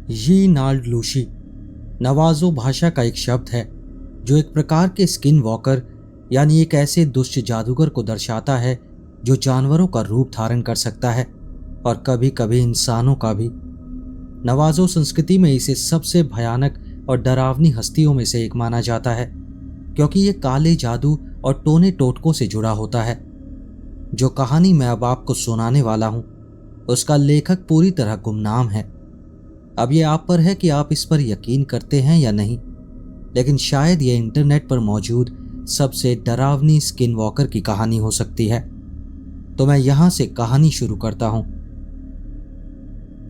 यी नाल्ड लूशी नवाजो भाषा का एक शब्द है जो एक प्रकार के स्किन वॉकर यानी एक ऐसे दुष्ट जादूगर को दर्शाता है जो जानवरों का रूप धारण कर सकता है और कभी कभी इंसानों का भी। नवाजो संस्कृति में इसे सबसे भयानक और डरावनी हस्तियों में से एक माना जाता है क्योंकि ये काले जादू और टोने टोटकों से जुड़ा होता है। जो कहानी मैं अब आपको सुनाने वाला हूं उसका लेखक पूरी तरह गुमनाम है। अब ये आप पर है कि आप इस पर यकीन करते हैं या नहीं, लेकिन शायद ये इंटरनेट पर मौजूद सबसे डरावनी स्किन वॉकर की कहानी हो सकती है। तो मैं यहां से कहानी शुरू करता हूं।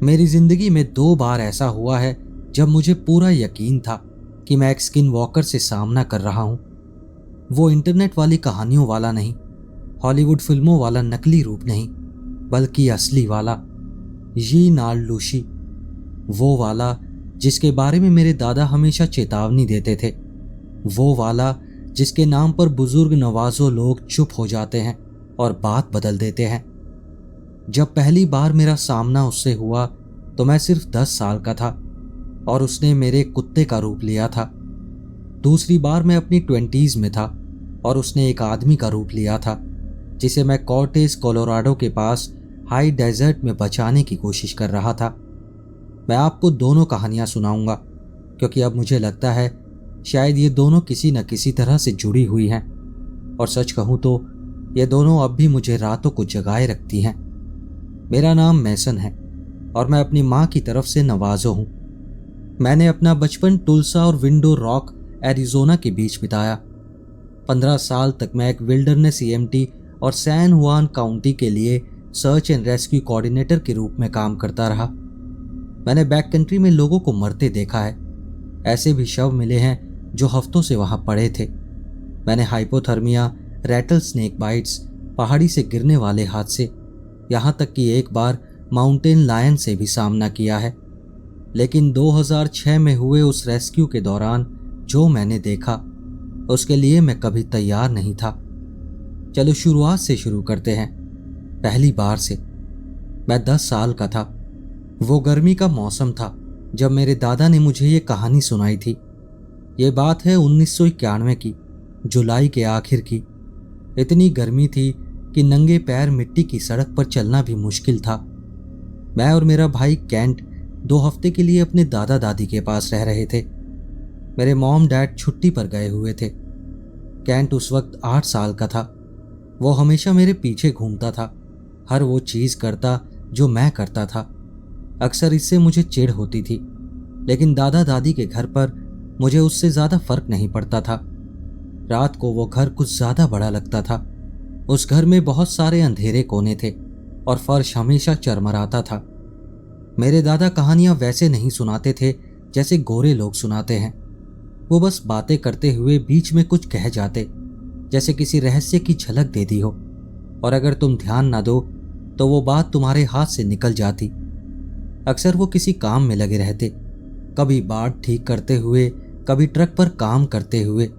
मेरी जिंदगी में 2 बार ऐसा हुआ है जब मुझे पूरा यकीन था कि मैं एक स्किन वॉकर से सामना कर रहा हूं। वो इंटरनेट वाली कहानियों वाला नहीं, हॉलीवुड फिल्मों वाला नकली रूप नहीं, बल्कि असली वाला, यी नाल्ड लूशी, वो वाला जिसके बारे में मेरे दादा हमेशा चेतावनी देते थे, वो वाला जिसके नाम पर बुजुर्ग नवाजो लोग चुप हो जाते हैं और बात बदल देते हैं। जब पहली बार मेरा सामना उससे हुआ तो मैं सिर्फ 10 साल का था और उसने मेरे कुत्ते का रूप लिया था। दूसरी बार मैं अपनी 20s में था और उसने एक आदमी का रूप लिया था जिसे मैं कॉर्टेज कोलोराडो के पास हाई डेजर्ट में बचाने की कोशिश कर रहा था। मैं आपको दोनों कहानियां सुनाऊंगा क्योंकि अब मुझे लगता है शायद ये दोनों किसी न किसी तरह से जुड़ी हुई हैं, और सच कहूं तो ये दोनों अब भी मुझे रातों को जगाए रखती हैं। मेरा नाम मैसन है और मैं अपनी माँ की तरफ से नवाजो हूँ। मैंने अपना बचपन टुल्सा और विंडो रॉक एरिजोना के बीच बिताया। 15 साल तक मैं एक विल्डरनेस EMT और सैन हुआन काउंटी के लिए सर्च एंड रेस्क्यू कोऑर्डिनेटर के रूप में काम करता रहा। मैंने बैक कंट्री में लोगों को मरते देखा है। ऐसे भी शव मिले हैं जो हफ्तों से वहां पड़े थे। मैंने हाइपोथर्मिया, रैटल स्नेक बाइट्स, पहाड़ी से गिरने वाले हादसे, यहाँ तक कि एक बार माउंटेन लायन से भी सामना किया है। लेकिन 2006 में हुए उस रेस्क्यू के दौरान जो मैंने देखा उसके लिए मैं कभी तैयार नहीं था। चलो शुरुआत से शुरू करते हैं, पहली बार से। मैं 10 साल का था। वो गर्मी का मौसम था जब मेरे दादा ने मुझे ये कहानी सुनाई थी। ये बात है 1991 की, जुलाई के आखिर की। इतनी गर्मी थी कि नंगे पैर मिट्टी की सड़क पर चलना भी मुश्किल था। मैं और मेरा भाई कैंट 2 हफ्ते के लिए अपने दादा दादी के पास रह रहे थे। मेरे मॉम डैड छुट्टी पर गए हुए थे। कैंट उस वक्त 8 साल का था। वो हमेशा मेरे पीछे घूमता था, हर वो चीज़ करता जो मैं करता था। अक्सर इससे मुझे चिढ़ होती थी, लेकिन दादा दादी के घर पर मुझे उससे ज़्यादा फर्क नहीं पड़ता था। रात को वो घर कुछ ज़्यादा बड़ा लगता था। उस घर में बहुत सारे अंधेरे कोने थे और फर्श हमेशा चरमराता था। मेरे दादा कहानियाँ वैसे नहीं सुनाते थे जैसे गोरे लोग सुनाते हैं। वो बस बातें करते हुए बीच में कुछ कह जाते, जैसे किसी रहस्य की झलक दे दी हो, और अगर तुम ध्यान ना दो तो वो बात तुम्हारे हाथ से निकल जाती। अक्सर वो किसी काम में लगे रहते, कभी बाड़ ठीक करते हुए, कभी ट्रक पर काम करते हुए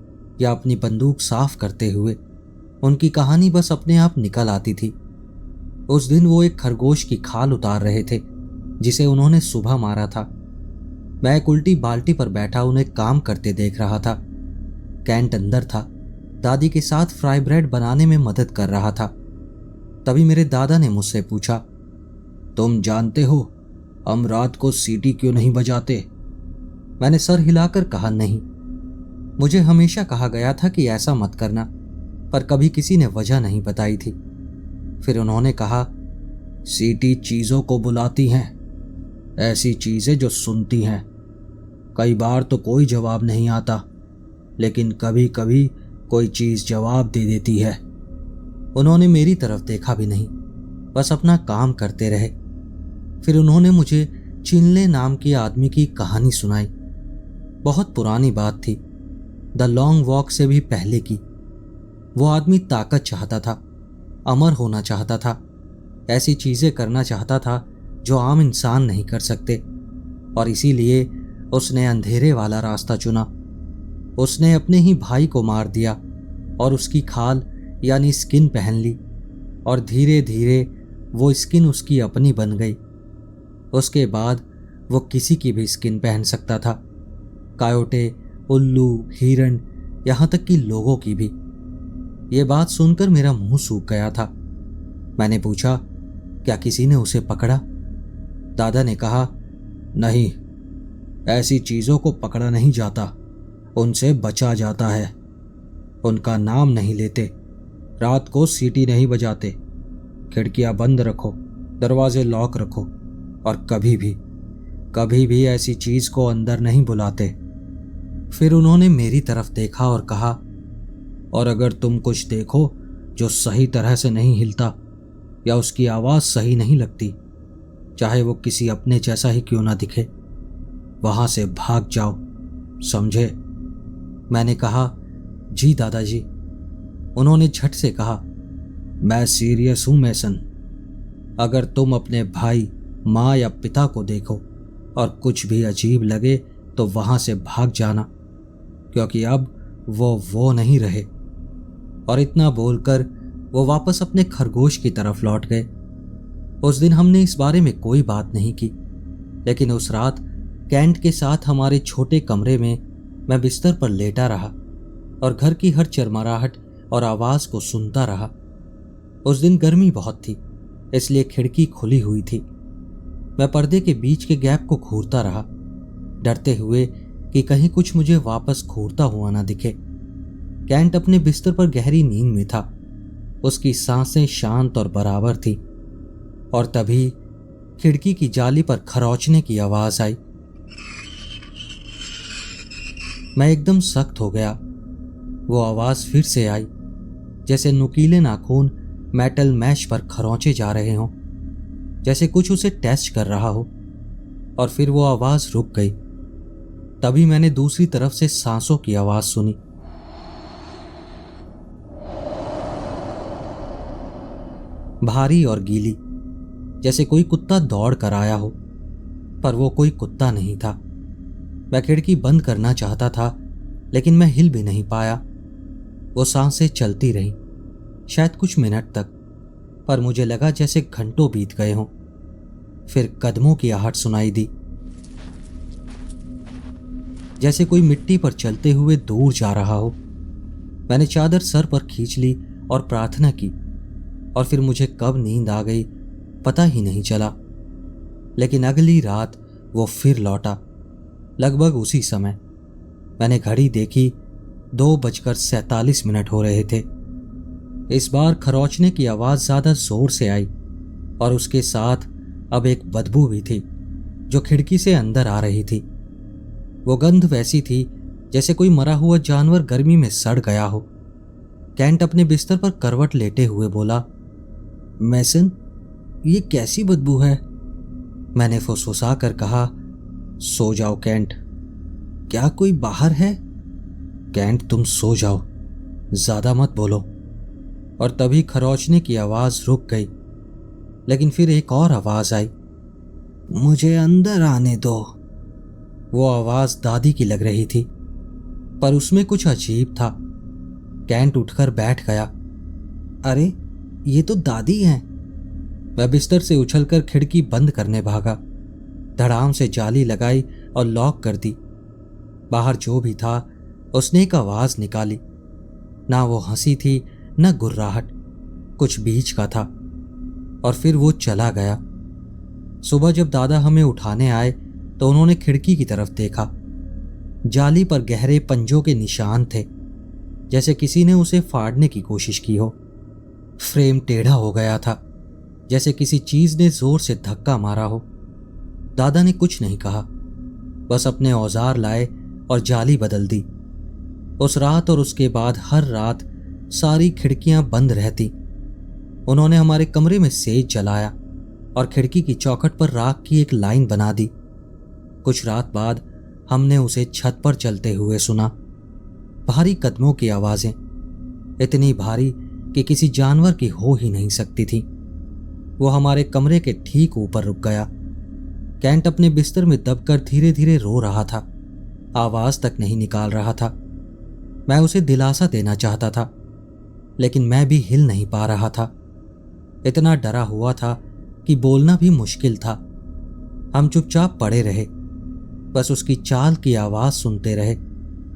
या अपनी बंदूक साफ करते हुए। उनकी कहानी बस अपने आप निकल आती थी। उस दिन वो एक खरगोश की खाल उतार रहे थे जिसे उन्होंने सुबह मारा था। मैं एक उल्टी बाल्टी पर बैठा उन्हें काम करते देख रहा था। कैंट अंदर था, दादी के साथ फ्राई ब्रेड बनाने में मदद कर रहा था। तभी मेरे दादा ने मुझसे पूछा, तुम जानते हो हम रात को सीटी क्यों नहीं बजाते? मैंने सर हिलाकर कहा, नहीं। मुझे हमेशा कहा गया था कि ऐसा मत करना, पर कभी किसी ने वजह नहीं बताई थी। फिर उन्होंने कहा, सीटी चीज़ों को बुलाती हैं, ऐसी चीज़ें जो सुनती हैं। कई बार तो कोई जवाब नहीं आता, लेकिन कभी कभी कोई चीज़ जवाब दे देती है। उन्होंने मेरी तरफ देखा भी नहीं, बस अपना काम करते रहे। फिर उन्होंने मुझे चिनले नाम के आदमी की कहानी सुनाई। बहुत पुरानी बात थी, द लॉन्ग वॉक से भी पहले की। वो आदमी ताकत चाहता था, अमर होना चाहता था, ऐसी चीज़ें करना चाहता था जो आम इंसान नहीं कर सकते, और इसीलिए उसने अंधेरे वाला रास्ता चुना। उसने अपने ही भाई को मार दिया और उसकी खाल यानी स्किन पहन ली, और धीरे धीरे वो स्किन उसकी अपनी बन गई। उसके बाद वो किसी की भी स्किन पहन सकता था, कायोटे, उल्लू, हिरण, यहां तक कि लोगों की भी। ये बात सुनकर मेरा मुंह सूख गया था। मैंने पूछा, क्या किसी ने उसे पकड़ा? दादा ने कहा, नहीं, ऐसी चीजों को पकड़ा नहीं जाता, उनसे बचा जाता है। उनका नाम नहीं लेते, रात को सीटी नहीं बजाते, खिड़कियां बंद रखो, दरवाजे लॉक रखो, और कभी भी ऐसी चीज को अंदर नहीं बुलाते। फिर उन्होंने मेरी तरफ देखा और कहा, और अगर तुम कुछ देखो जो सही तरह से नहीं हिलता या उसकी आवाज सही नहीं लगती, चाहे वो किसी अपने जैसा ही क्यों ना दिखे, वहां से भाग जाओ, समझे? मैंने कहा, जी दादाजी। उन्होंने झट से कहा, मैं सीरियस हूं मैसन। अगर तुम अपने भाई, माँ या पिता को देखो और कुछ भी अजीब लगे तो वहां से भाग जाना, क्योंकि अब वो नहीं रहे। और इतना बोलकर वो वापस अपने खरगोश की तरफ लौट गए। उस दिन हमने इस बारे में कोई बात नहीं की, लेकिन उस रात कैंट के साथ हमारे छोटे कमरे में मैं बिस्तर पर लेटा रहा और घर की हर चरमराहट और आवाज को सुनता रहा। उस दिन गर्मी बहुत थी, इसलिए खिड़की खुली हुई थी। मैं पर्दे के बीच के गैप को घूरता रहा, डरते हुए कि कहीं कुछ मुझे वापस घूरता हुआ ना दिखे। कैंट अपने बिस्तर पर गहरी नींद में था, उसकी सांसें शांत और बराबर थी। और तभी खिड़की की जाली पर खरोंचने की आवाज आई। मैं एकदम सख्त हो गया। वो आवाज फिर से आई, जैसे नुकीले नाखून मेटल मैश पर खरोंचे जा रहे हों, जैसे कुछ उसे टेस्ट कर रहा हो। और फिर वो आवाज रुक गई। तभी मैंने दूसरी तरफ से सांसों की आवाज सुनी। भारी और गीली, जैसे कोई कुत्ता दौड़ कर आया हो, पर वो कोई कुत्ता नहीं था। मैं खिड़की बंद करना चाहता था, लेकिन मैं हिल भी नहीं पाया। वो सांसें चलती रहीं, शायद कुछ मिनट तक, पर मुझे लगा जैसे घंटों बीत गए हों। फिर कदमों की आहट सुनाई दी, जैसे कोई मिट्टी पर चलते हुए दूर जा रहा हो। मैंने चादर सर पर खींच ली और प्रार्थना की, और फिर मुझे कब नींद आ गई पता ही नहीं चला। लेकिन अगली रात वो फिर लौटा, लगभग उसी समय। मैंने घड़ी देखी, 2:47 हो रहे थे। इस बार खरोंचने की आवाज ज्यादा जोर से आई, और उसके साथ अब एक बदबू भी थी जो खिड़की से अंदर आ रही थी। वो गंध वैसी थी जैसे कोई मरा हुआ जानवर गर्मी में सड़ गया हो। कैंट अपने बिस्तर पर करवट लेटे हुए बोला, मैसन, ये कैसी बदबू है? मैंने फुसफुसा कर कहा, सो जाओ कैंट। क्या कोई बाहर है? कैंट, तुम सो जाओ, ज्यादा मत बोलो। और तभी खरोंचने की आवाज रुक गई, लेकिन फिर एक और आवाज आई, मुझे अंदर आने दो। वो आवाज दादी की लग रही थी, पर उसमें कुछ अजीब था। कैंट उठकर बैठ गया। अरे, ये तो दादी हैं। मैं बिस्तर से उछलकर खिड़की बंद करने भागा, धड़ाम से जाली लगाई और लॉक कर दी। बाहर जो भी था उसने एक आवाज निकाली। ना वो हंसी थी, न गुर्राहट, कुछ बीच का था। और फिर वो चला गया। सुबह जब दादा हमें उठाने आए तो उन्होंने खिड़की की तरफ देखा। जाली पर गहरे पंजों के निशान थे, जैसे किसी ने उसे फाड़ने की कोशिश की हो। फ्रेम टेढ़ा हो गया था, जैसे किसी चीज ने जोर से धक्का मारा हो। दादा ने कुछ नहीं कहा, बस अपने औजार लाए और जाली बदल दी। उस रात और उसके बाद हर रात सारी खिड़कियां बंद रहती। उन्होंने हमारे कमरे में सेज जलाया और खिड़की की चौखट पर राख की एक लाइन बना दी। कुछ रात बाद हमने उसे छत पर चलते हुए सुना। भारी कदमों की आवाजें, इतनी भारी कि किसी जानवर की हो ही नहीं सकती थी। वो हमारे कमरे के ठीक ऊपर रुक गया। कैंट अपने बिस्तर में दबकर धीरे धीरे रो रहा था, आवाज तक नहीं निकाल रहा था। मैं उसे दिलासा देना चाहता था, लेकिन मैं भी हिल नहीं पा रहा था। इतना डरा हुआ था कि बोलना भी मुश्किल था। हम चुपचाप पड़े रहे, बस उसकी चाल की आवाज सुनते रहे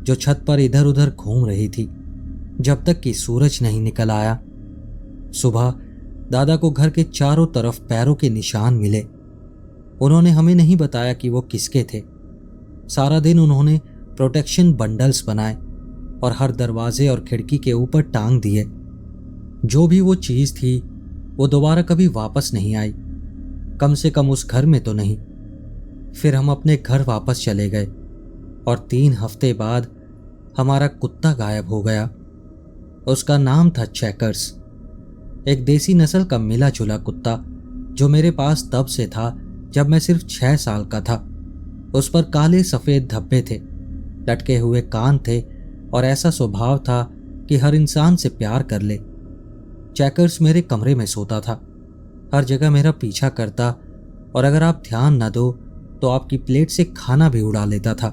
जो छत पर इधर उधर घूम रही थी, जब तक कि सूरज नहीं निकल आया। सुबह दादा को घर के चारों तरफ पैरों के निशान मिले। उन्होंने हमें नहीं बताया कि वो किसके थे। सारा दिन उन्होंने प्रोटेक्शन बंडल्स बनाए और हर दरवाजे और खिड़की के ऊपर टांग दिए। जो भी वो चीज थी वो दोबारा कभी वापस नहीं आई, कम से कम उस घर में तो नहीं। फिर हम अपने घर वापस चले गए और 3 हफ्ते बाद हमारा कुत्ता गायब हो गया। उसका नाम था चेकर्स, एक देसी नस्ल का मिला जुला कुत्ता जो मेरे पास तब से था जब मैं सिर्फ 6 साल का था। उस पर काले सफ़ेद धब्बे थे, लटके हुए कान थे और ऐसा स्वभाव था कि हर इंसान से प्यार कर ले। चेकर्स मेरे कमरे में सोता था, हर जगह मेरा पीछा करता और अगर आप ध्यान न दो तो आपकी प्लेट से खाना भी उड़ा लेता था।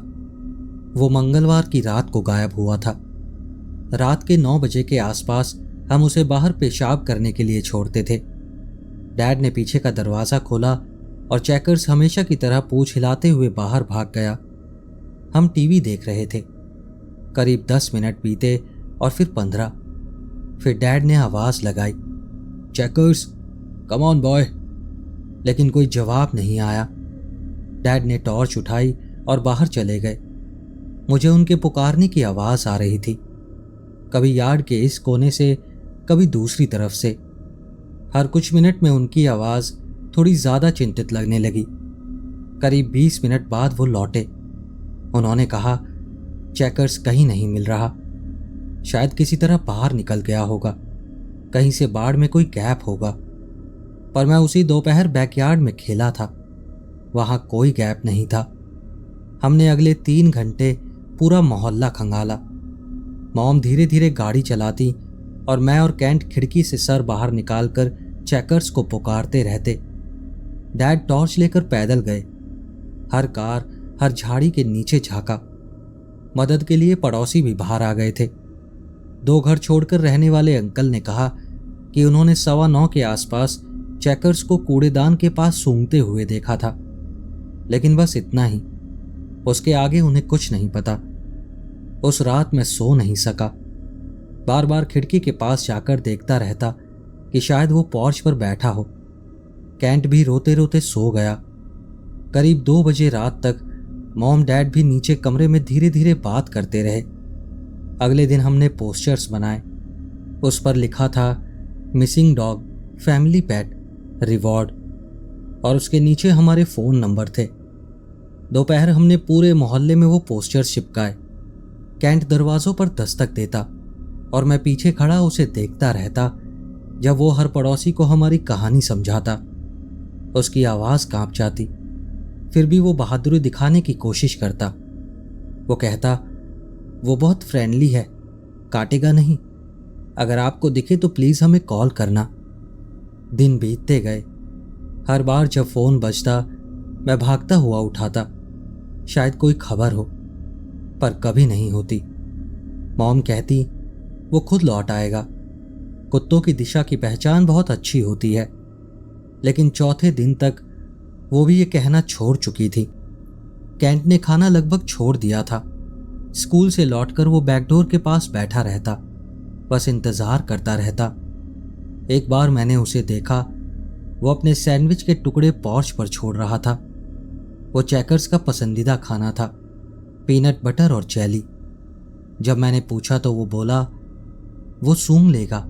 वो मंगलवार की रात को गायब हुआ था। रात के 9 बजे के आसपास हम उसे बाहर पेशाब करने के लिए छोड़ते थे। डैड ने पीछे का दरवाज़ा खोला और चेकर्स हमेशा की तरह पूंछ हिलाते हुए बाहर भाग गया। हम टीवी देख रहे थे। करीब 10 मिनट बीते और फिर 15। फिर डैड ने आवाज़ लगाई, चेकर्स, कम ऑन बॉय। लेकिन कोई जवाब नहीं आया। डैड ने टॉर्च उठाई और बाहर चले गए। मुझे उनके पुकारने की आवाज़ आ रही थी, कभी यार्ड के इस कोने से, कभी दूसरी तरफ से। हर कुछ मिनट में उनकी आवाज़ थोड़ी ज़्यादा चिंतित लगने लगी। करीब 20 मिनट बाद वो लौटे। उन्होंने कहा, चेकर्स कहीं नहीं मिल रहा, शायद किसी तरह बाहर निकल गया होगा, कहीं से बाड़ में कोई गैप होगा। पर मैं उसी दोपहर बैकयार्ड में खेला था, वहां कोई गैप नहीं था। हमने अगले 3 घंटे पूरा मोहल्ला खंगाला। मॉम धीरे धीरे गाड़ी चलाती और मैं और कैंट खिड़की से सर बाहर निकालकर चेकर्स को पुकारते रहते। डैड टॉर्च लेकर पैदल गए। हर कार, हर झाड़ी के नीचे झांका। मदद के लिए पड़ोसी भी बाहर आ गए थे। 2 घर छोड़कर रहने वाले अंकल ने कहा कि उन्होंने 9:15 के आसपास चेकर्स को कूड़ेदान के पास सूंघते हुए देखा था, लेकिन बस इतना ही। उसके आगे उन्हें कुछ नहीं पता। उस रात मैं सो नहीं सका। बार बार खिड़की के पास जाकर देखता रहता कि शायद वो पोर्च पर बैठा हो। कैंट भी रोते रोते सो गया। करीब 2 बजे रात तक मॉम डैड भी नीचे कमरे में धीरे धीरे बात करते रहे। अगले दिन हमने पोस्टर्स बनाए। उस पर लिखा था, मिसिंग डॉग, फैमिली पेट, रिवॉर्ड, और उसके नीचे हमारे फ़ोन नंबर थे। दोपहर हमने पूरे मोहल्ले में वो पोस्टर्स चिपकाए। कैंट दरवाज़ों पर दस्तक देता और मैं पीछे खड़ा उसे देखता रहता जब वो हर पड़ोसी को हमारी कहानी समझाता। उसकी आवाज़ कांप जाती, फिर भी वो बहादुरी दिखाने की कोशिश करता। वो कहता, वो बहुत फ्रेंडली है, काटेगा नहीं, अगर आपको दिखे तो प्लीज़ हमें कॉल करना। दिन बीतते गए। हर बार जब फ़ोन बजता मैं भागता हुआ उठाता, शायद कोई खबर हो, पर कभी नहीं होती। मॉम कहती, वो खुद लौट आएगा। कुत्तों की दिशा की पहचान बहुत अच्छी होती है। लेकिन चौथे दिन तक वो भी ये कहना छोड़ चुकी थी। कैंट ने खाना लगभग छोड़ दिया था। स्कूल से लौटकर वो बैकडोर के पास बैठा रहता, बस इंतज़ार करता रहता। एक बार मैंने उसे देखा, वो अपने सैंडविच के टुकड़े पोर्च पर छोड़ रहा था। वो चेकर्स का पसंदीदा खाना था, पीनट बटर और जेली। जब मैंने पूछा तो वो बोला, वो सूंघ लेगा,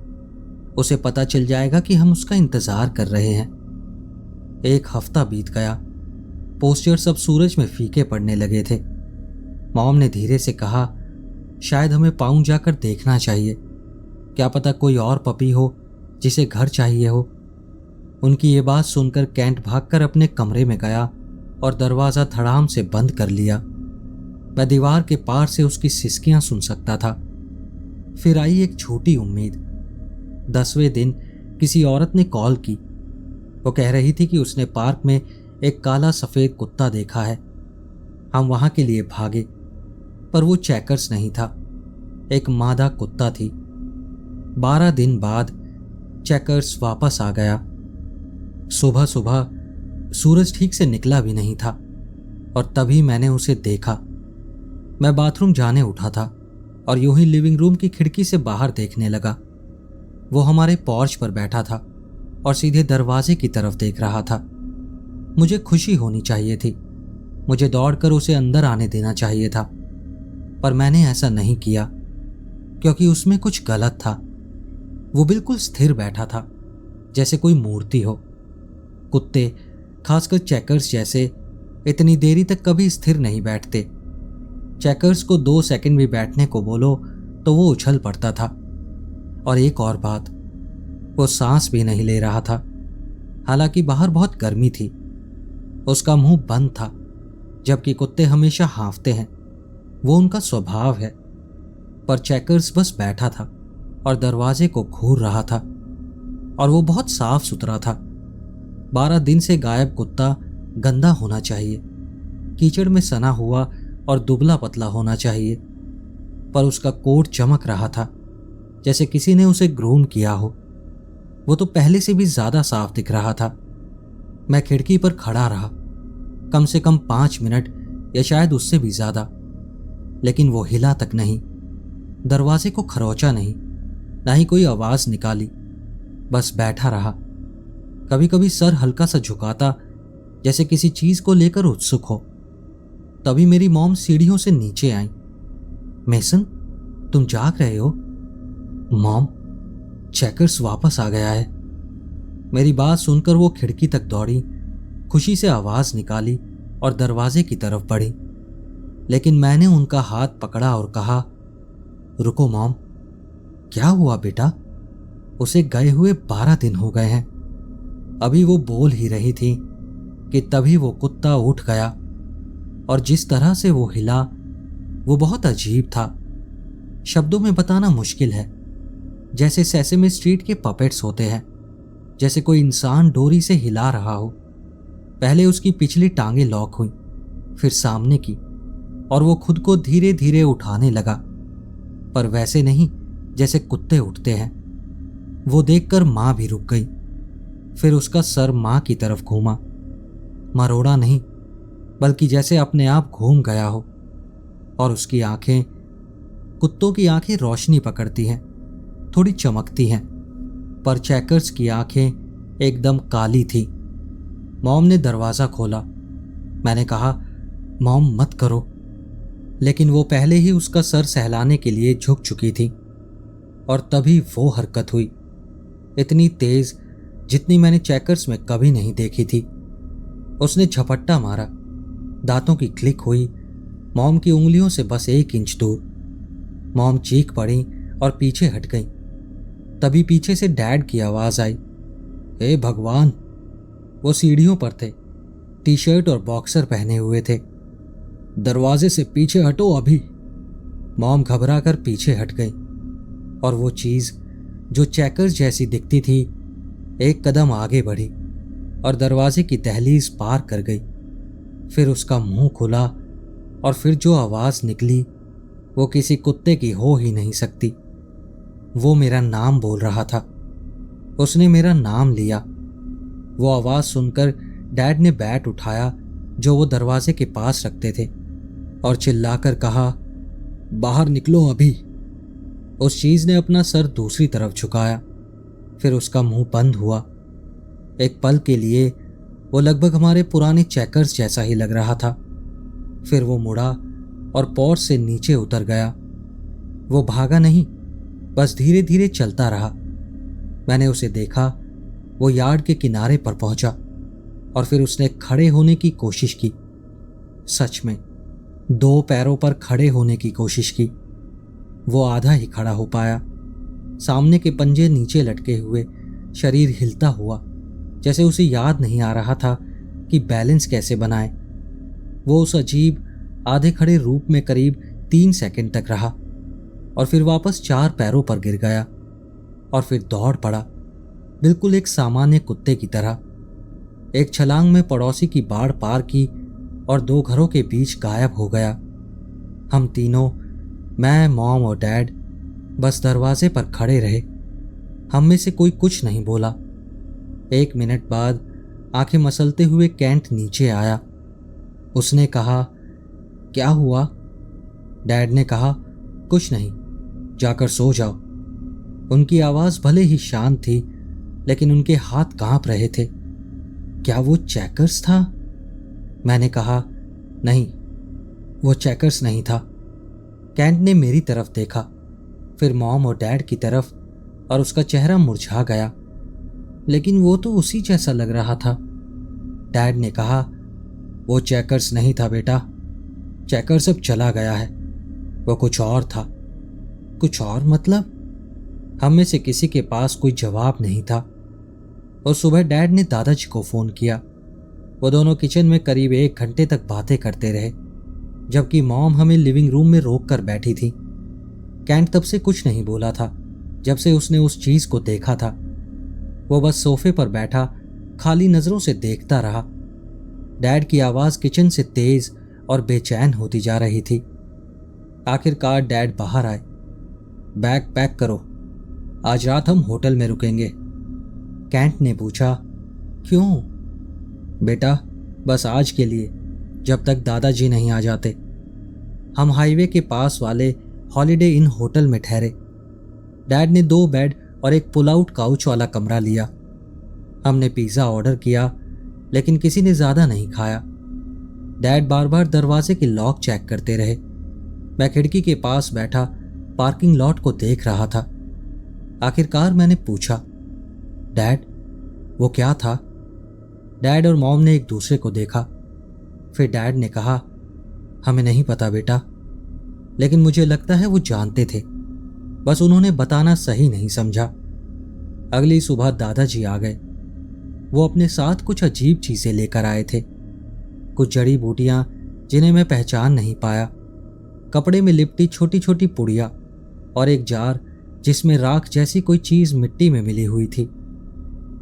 उसे पता चल जाएगा कि हम उसका इंतज़ार कर रहे हैं। 1 हफ्ता बीत गया। पोस्टर्स अब सूरज में फीके पड़ने लगे थे। मॉम ने धीरे से कहा, शायद हमें पाउंड जाकर देखना चाहिए, क्या पता कोई और पपी हो जिसे घर चाहिए हो। उनकी ये बात सुनकर कैंट भागकर अपने कमरे में गया और दरवाज़ा धड़ाम से बंद कर लिया। मैं दीवार के पार से उसकी सिसकियां सुन सकता था। फिर आई एक छोटी उम्मीद। 10वें दिन किसी औरत ने कॉल की। वो कह रही थी कि उसने पार्क में एक काला सफ़ेद कुत्ता देखा है। हम वहां के लिए भागे, पर वो चेकर्स नहीं था, एक मादा कुत्ता थी। 12 दिन बाद चेकर्स वापस आ गया। सुबह सुबह सूरज ठीक से निकला भी नहीं था और तभी मैंने उसे देखा। मैं बाथरूम जाने उठा था और यूं ही लिविंग रूम की खिड़की से बाहर देखने लगा। वो हमारे पोर्च पर बैठा था और सीधे दरवाजे की तरफ देख रहा था। मुझे खुशी होनी चाहिए थी, मुझे दौड़कर उसे अंदर आने देना चाहिए था, पर मैंने ऐसा नहीं किया क्योंकि उसमें कुछ गलत था। वो बिल्कुल स्थिर बैठा था, जैसे कोई मूर्ति हो। कुत्ते, खासकर चेकर्स जैसे, इतनी देरी तक कभी स्थिर नहीं बैठते। चेकर्स को 2 सेकंड भी बैठने को बोलो तो वो उछल पड़ता था। और एक और बात, वो सांस भी नहीं ले रहा था, हालांकि बाहर बहुत गर्मी थी। उसका मुंह बंद था, जबकि कुत्ते हमेशा हाँफते हैं, वो उनका स्वभाव है। पर चेकर्स बस बैठा था और दरवाजे को घूर रहा था, और वो बहुत साफ सुथरा था। 12 दिन से गायब कुत्ता गंदा होना चाहिए, कीचड़ में सना हुआ और दुबला पतला होना चाहिए, पर उसका कोट चमक रहा था जैसे किसी ने उसे ग्रूम किया हो। वो तो पहले से भी ज्यादा साफ दिख रहा था। मैं खिड़की पर खड़ा रहा, कम से कम 5 मिनट या शायद उससे भी ज्यादा, लेकिन वो हिला तक नहीं, दरवाजे को खरोचा नहीं, ना ही कोई आवाज निकाली, बस बैठा रहा। कभी कभी सर हल्का सा झुकाता, जैसे किसी चीज को लेकर उत्सुक हो। तभी मेरी मॉम सीढ़ियों से नीचे आई। मेसन, तुम जाग रहे हो? मॉम, चेकर्स वापस आ गया है। मेरी बात सुनकर वो खिड़की तक दौड़ी, खुशी से आवाज निकाली और दरवाजे की तरफ बढ़ी, लेकिन मैंने उनका हाथ पकड़ा और कहा, रुको मॉम। क्या हुआ बेटा? उसे गए हुए 12 दिन हो गए हैं। अभी वो बोल ही रही थी कि तभी वो कुत्ता उठ गया, और जिस तरह से वो हिला वो बहुत अजीब था, शब्दों में बताना मुश्किल है। जैसे सेसेमी स्ट्रीट के पपेट्स होते हैं, जैसे कोई इंसान डोरी से हिला रहा हो। पहले उसकी पिछली टांगें लॉक हुई, फिर सामने की, और वो खुद को धीरे धीरे उठाने लगा, पर वैसे नहीं जैसे कुत्ते उठते हैं। वो देखकर मां भी रुक गई। फिर उसका सर मां की तरफ घूमा, मरोड़ा नहीं, बल्कि जैसे अपने आप घूम गया हो। और उसकी आंखें, कुत्तों की आंखें रोशनी पकड़ती हैं, थोड़ी चमकती हैं, पर चेकर्स की आंखें एकदम काली थी। मॉम ने दरवाजा खोला। मैंने कहा, मॉम मत करो, लेकिन वो पहले ही उसका सर सहलाने के लिए झुक चुकी थी। और तभी वो हरकत हुई, इतनी तेज जितनी मैंने चेकर्स में कभी नहीं देखी थी। उसने झपट्टा मारा, दांतों की क्लिक हुई, मॉम की उंगलियों से बस 1 इंच दूर। मॉम चीख पड़ी और पीछे हट गई। तभी पीछे से डैड की आवाज आई, हे भगवान! वो सीढ़ियों पर थे, टी शर्ट और बॉक्सर पहने हुए थे। दरवाजे से पीछे हटो अभी। मॉम घबराकर पीछे हट गई, और वो चीज जो चेकर्स जैसी दिखती थी 1 कदम आगे बढ़ी और दरवाजे की दहलीज पार कर गई। फिर उसका मुंह खुला, और फिर जो आवाज निकली वो किसी कुत्ते की हो ही नहीं सकती। वो मेरा नाम बोल रहा था। उसने मेरा नाम लिया। वो आवाज सुनकर डैड ने बैट उठाया जो वो दरवाजे के पास रखते थे, और चिल्लाकर कहा, बाहर निकलो अभी। उस चीज ने अपना सर दूसरी तरफ झुकाया, फिर उसका मुंह बंद हुआ। एक पल के लिए वो लगभग हमारे पुराने चेकर्स जैसा ही लग रहा था। फिर वो मुड़ा और पोर्च से नीचे उतर गया। वो भागा नहीं, बस धीरे धीरे चलता रहा। मैंने उसे देखा, वो यार्ड के किनारे पर पहुंचा, और फिर उसने खड़े होने की कोशिश की। सच में 2 पैरों पर खड़े होने की कोशिश की। वो आधा ही खड़ा हो पाया, सामने के पंजे नीचे लटके हुए, शरीर हिलता हुआ, जैसे उसे याद नहीं आ रहा था कि बैलेंस कैसे बनाए। वो उस अजीब आधे खड़े रूप में करीब 3 सेकंड तक रहा, और फिर वापस 4 पैरों पर गिर गया, और फिर दौड़ पड़ा, बिल्कुल एक सामान्य कुत्ते की तरह। एक छलांग में पड़ोसी की बाड़ पार की और 2 घरों के बीच गायब हो गया। हम तीनों, मैं, मॉम और डैड, बस दरवाजे पर खड़े रहे। हम में से कोई कुछ नहीं बोला। 1 मिनट बाद आंखें मसलते हुए कैंट नीचे आया। उसने कहा, क्या हुआ? डैड ने कहा, कुछ नहीं, जाकर सो जाओ। उनकी आवाज भले ही शांत थी, लेकिन उनके हाथ कांप रहे थे। क्या वो चेकर्स था? मैंने कहा, नहीं, वो चेकर्स नहीं था। कैंट ने मेरी तरफ देखा, फिर मॉम और डैड की तरफ, और उसका चेहरा मुरझा गया। लेकिन वो तो उसी जैसा लग रहा था। डैड ने कहा, वो चेकर्स नहीं था बेटा, चेकर्स अब चला गया है, वो कुछ और था। कुछ और मतलब? हम में से किसी के पास कोई जवाब नहीं था। और सुबह डैड ने दादाजी को फोन किया। वो दोनों किचन में करीब 1 घंटे तक बातें करते रहे, जबकि मॉम हमें लिविंग रूम में रोक कर बैठी थी। कैंट तब से कुछ नहीं बोला था जब से उसने उस चीज को देखा था। वो बस सोफे पर बैठा खाली नजरों से देखता रहा। डैड की आवाज किचन से तेज और बेचैन होती जा रही थी। आखिरकार डैड बाहर आए। बैग पैक करो, आज रात हम होटल में रुकेंगे। कैंट ने पूछा, क्यों? बेटा, बस आज के लिए, जब तक दादाजी नहीं आ जाते। हम हाईवे के पास वाले हॉलिडे इन होटल में ठहरे। डैड ने 2 बेड और एक पुल आउट काउच वाला कमरा लिया। हमने पिज्ज़ा ऑर्डर किया, लेकिन किसी ने ज़्यादा नहीं खाया। डैड बार बार दरवाजे के लॉक चेक करते रहे। मैं खिड़की के पास बैठा पार्किंग लॉट को देख रहा था। आखिरकार मैंने पूछा, डैड, वो क्या था? डैड और मॉम ने एक दूसरे को देखा। फिर डैड ने कहा, हमें नहीं पता बेटा, लेकिन मुझे लगता है वो जानते थे, बस उन्होंने बताना सही नहीं समझा। अगली सुबह दादाजी आ गए। वो अपने साथ कुछ अजीब चीजें लेकर आए थे। कुछ जड़ी बूटियां जिन्हें मैं पहचान नहीं पाया, कपड़े में लिपटी छोटी छोटी पुड़िया, और एक जार जिसमें राख जैसी कोई चीज मिट्टी में मिली हुई थी।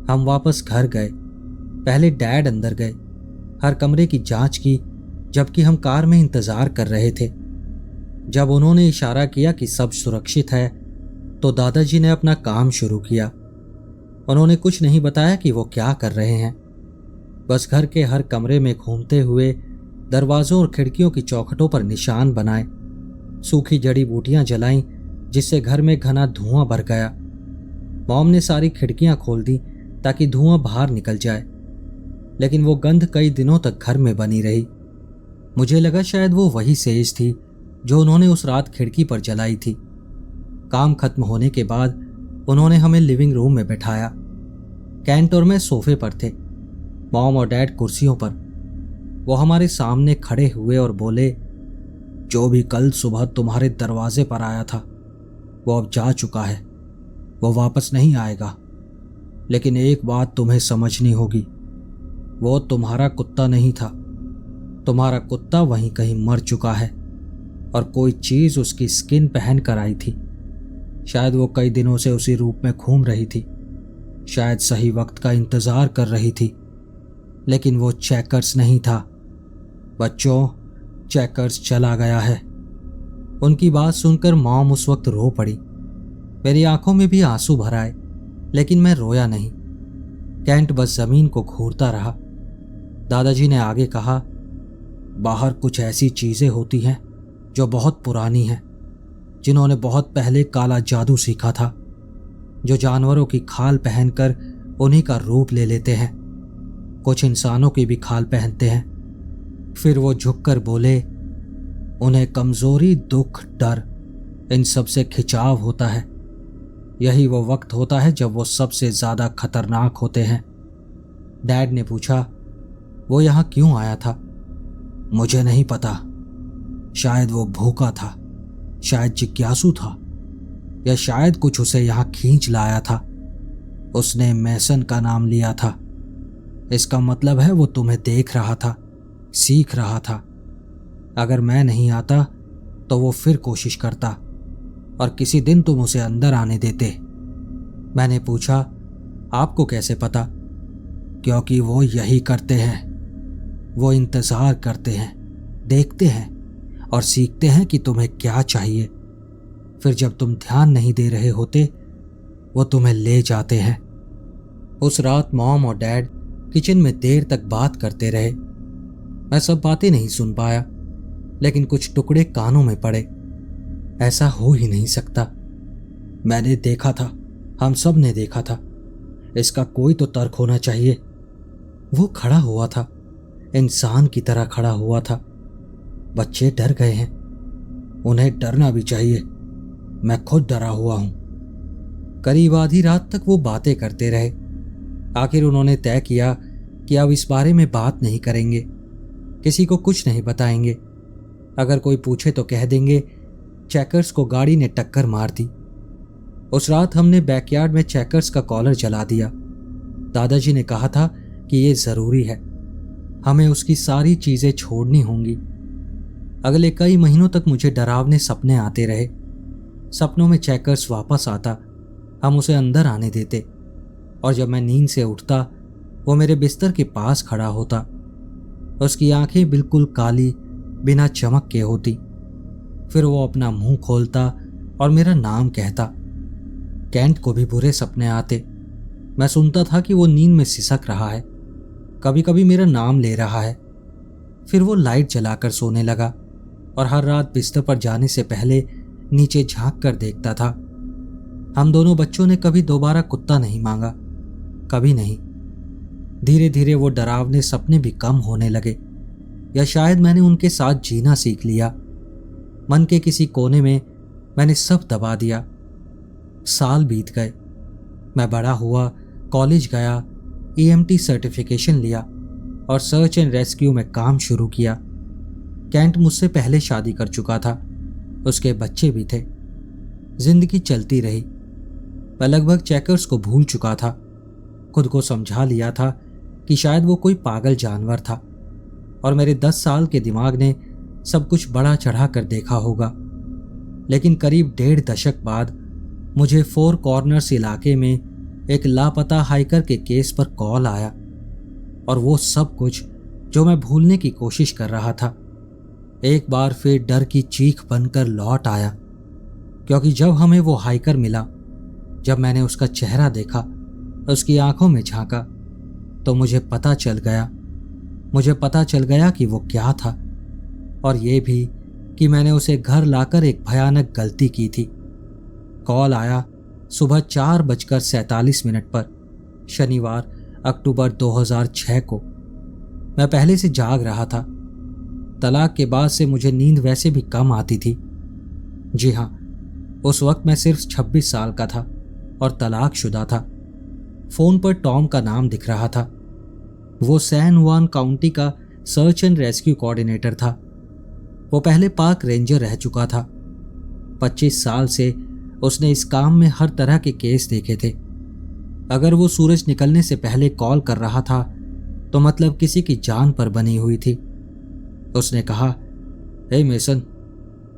हम वापस घर गए। पहले डैड अंदर गए, हर कमरे की जांच की, जबकि हम कार में इंतजार कर रहे थे। जब उन्होंने इशारा किया कि सब सुरक्षित है, तो दादाजी ने अपना काम शुरू किया। उन्होंने कुछ नहीं बताया कि वो क्या कर रहे हैं, बस घर के हर कमरे में घूमते हुए दरवाजों और खिड़कियों की चौखटों पर निशान बनाए। सूखी जड़ी बूटियां जलाईं, जिससे घर में घना धुआं भर गया। मॉम ने सारी खिड़कियां खोल दी ताकि धुआं बाहर निकल जाए, लेकिन वो गंध कई दिनों तक घर में बनी रही। मुझे लगा शायद वो वही सेज थी जो उन्होंने उस रात खिड़की पर जलाई थी। काम खत्म होने के बाद उन्होंने हमें लिविंग रूम में बैठाया। कैंट और मैं सोफे पर थे, मॉम और डैड कुर्सियों पर। वो हमारे सामने खड़े हुए और बोले, जो भी कल सुबह तुम्हारे दरवाजे पर आया था वो अब जा चुका है, वो वापस नहीं आएगा। लेकिन एक बात तुम्हें समझनी होगी, वो तुम्हारा कुत्ता नहीं था। तुम्हारा कुत्ता वहीं कहीं मर चुका है, और कोई चीज उसकी स्किन पहन कर आई थी। शायद वो कई दिनों से उसी रूप में घूम रही थी, शायद सही वक्त का इंतजार कर रही थी, लेकिन वो चेकर्स नहीं था। बच्चों, चेकर्स चला गया है। उनकी बात सुनकर मॉम उस वक्त रो पड़ी। मेरी आंखों में भी आंसू भर आए, लेकिन मैं रोया नहीं। कैंट बस जमीन को घूरता रहा। दादाजी ने आगे कहा, बाहर कुछ ऐसी चीजें होती हैं जो बहुत पुरानी हैं, जिन्होंने बहुत पहले काला जादू सीखा था, जो जानवरों की खाल पहनकर उन्हीं का रूप ले लेते हैं। कुछ इंसानों की भी खाल पहनते हैं। फिर वो झुककर बोले, उन्हें कमजोरी, दुख, डर, इन सब से खिंचाव होता है। यही वो वक्त होता है जब वो सबसे ज्यादा खतरनाक होते हैं। डैड ने पूछा, वो यहां क्यों आया था? मुझे नहीं पता। शायद वो भूखा था, शायद जिज्ञासु था, या शायद कुछ उसे यहां खींच लाया था। उसने मैसन का नाम लिया था। इसका मतलब है वो तुम्हें देख रहा था, सीख रहा था। अगर मैं नहीं आता तो वो फिर कोशिश करता, और किसी दिन तुम उसे अंदर आने देते। मैंने पूछा, आपको कैसे पता? क्योंकि वो यही करते हैं। वो इंतजार करते हैं, देखते हैं और सीखते हैं कि तुम्हें क्या चाहिए। फिर जब तुम ध्यान नहीं दे रहे होते, वो तुम्हें ले जाते हैं। उस रात मॉम और डैड किचन में देर तक बात करते रहे। मैं सब बातें नहीं सुन पाया, लेकिन कुछ टुकड़े कानों में पड़े। ऐसा हो ही नहीं सकता। मैंने देखा था, हम सब ने देखा था। इसका कोई तो तर्क होना चाहिए। वो खड़ा हुआ था, इंसान की तरह खड़ा हुआ था। बच्चे डर गए हैं, उन्हें डरना भी चाहिए। मैं खुद डरा हुआ हूं। करीब आधी रात तक वो बातें करते रहे। आखिर उन्होंने तय किया कि अब इस बारे में बात नहीं करेंगे, किसी को कुछ नहीं बताएंगे। अगर कोई पूछे तो कह देंगे चेकर्स को गाड़ी ने टक्कर मार दी। उस रात हमने बैकयार्ड में चेकर्स का कॉलर जला दिया। दादाजी ने कहा था कि ये जरूरी है, हमें उसकी सारी चीजें छोड़नी होंगी। अगले कई महीनों तक मुझे डरावने सपने आते रहे। सपनों में चेकर्स वापस आता, हम उसे अंदर आने देते, और जब मैं नींद से उठता वो मेरे बिस्तर के पास खड़ा होता। उसकी आंखें बिल्कुल काली, बिना चमक के होती। फिर वो अपना मुंह खोलता और मेरा नाम कहता। कैंट को भी बुरे सपने आते। मैं सुनता था कि वो नींद में सिसक रहा है, कभी कभी मेरा नाम ले रहा है। फिर वो लाइट जलाकर सोने लगा और हर रात बिस्तर पर जाने से पहले नीचे झांक कर देखता था। हम दोनों बच्चों ने कभी दोबारा कुत्ता नहीं मांगा, कभी नहीं। धीरे धीरे वो डरावने सपने भी कम होने लगे, या शायद मैंने उनके साथ जीना सीख लिया। मन के किसी कोने में मैंने सब दबा दिया। साल बीत गए, मैं बड़ा हुआ, कॉलेज गया, EMT सर्टिफिकेशन लिया और सर्च एंड रेस्क्यू में काम शुरू किया। कैंट मुझसे पहले शादी कर चुका था, उसके बच्चे भी थे। जिंदगी चलती रही। मैं लगभग चेकर्स को भूल चुका था। खुद को समझा लिया था कि शायद वो कोई पागल जानवर था और मेरे 10 साल के दिमाग ने सब कुछ बड़ा चढ़ा कर देखा होगा। लेकिन करीब 1.5 दशक बाद मुझे 4 कॉर्नर्स इलाके में एक लापता हाइकर के केस पर कॉल आया, और वो सब कुछ जो मैं भूलने की कोशिश कर रहा था एक बार फिर डर की चीख बनकर लौट आया। क्योंकि जब हमें वो हाइकर मिला, जब मैंने उसका चेहरा देखा, उसकी आंखों में झांका, तो मुझे पता चल गया कि वो क्या था, और ये भी कि मैंने उसे घर लाकर एक भयानक गलती की थी। कॉल आया सुबह 4:47 पर, शनिवार अक्टूबर 2006 को। मैं पहले से जाग रहा था। तलाक के बाद से मुझे नींद वैसे भी कम आती थी। जी हाँ, उस वक्त मैं सिर्फ 26 साल का था और तलाकशुदा था। फोन पर टॉम का नाम दिख रहा था। वो सैन जुआन काउंटी का सर्च एंड रेस्क्यू कोऑर्डिनेटर था। वो पहले पार्क रेंजर रह चुका था। 25 साल से उसने इस काम में हर तरह के केस देखे थे। अगर वो सूरज निकलने से पहले कॉल कर रहा था तो मतलब किसी की जान पर बनी हुई थी। उसने कहा, हे मेसन,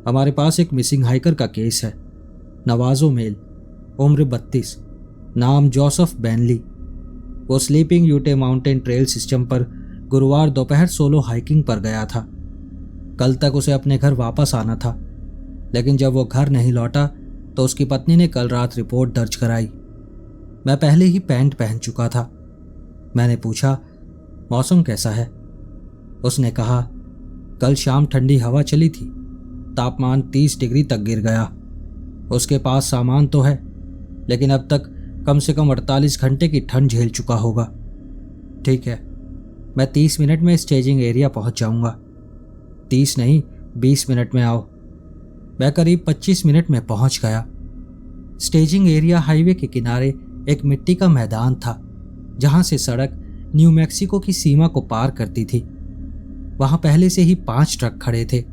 हमारे पास एक मिसिंग हाइकर का केस है। नवाजो मेल, उम्र 32, नाम जोसेफ बेनली। वो स्लीपिंग यूटे माउंटेन ट्रेल सिस्टम पर गुरुवार दोपहर सोलो हाइकिंग पर गया था। कल तक उसे अपने घर वापस आना था, लेकिन जब वो घर नहीं लौटा तो उसकी पत्नी ने कल रात रिपोर्ट दर्ज कराई। मैं पहले ही पैंट पहन चुका था। मैंने पूछा, मौसम कैसा है? उसने कहा, कल शाम ठंडी हवा चली थी, तापमान 30 डिग्री तक गिर गया। उसके पास सामान तो है, लेकिन अब तक कम से कम 48 घंटे की ठंड झेल चुका होगा। ठीक है, मैं 30 मिनट में स्टेजिंग एरिया पहुंच जाऊंगा। 30 नहीं, 20 मिनट में आओ। मैं करीब 25 मिनट में पहुंच गया। स्टेजिंग एरिया हाईवे के किनारे एक मिट्टी का मैदान था, जहां से सड़क न्यू मैक्सिको की सीमा को पार करती थी। वहां पहले से ही 5 ट्रक खड़े थे।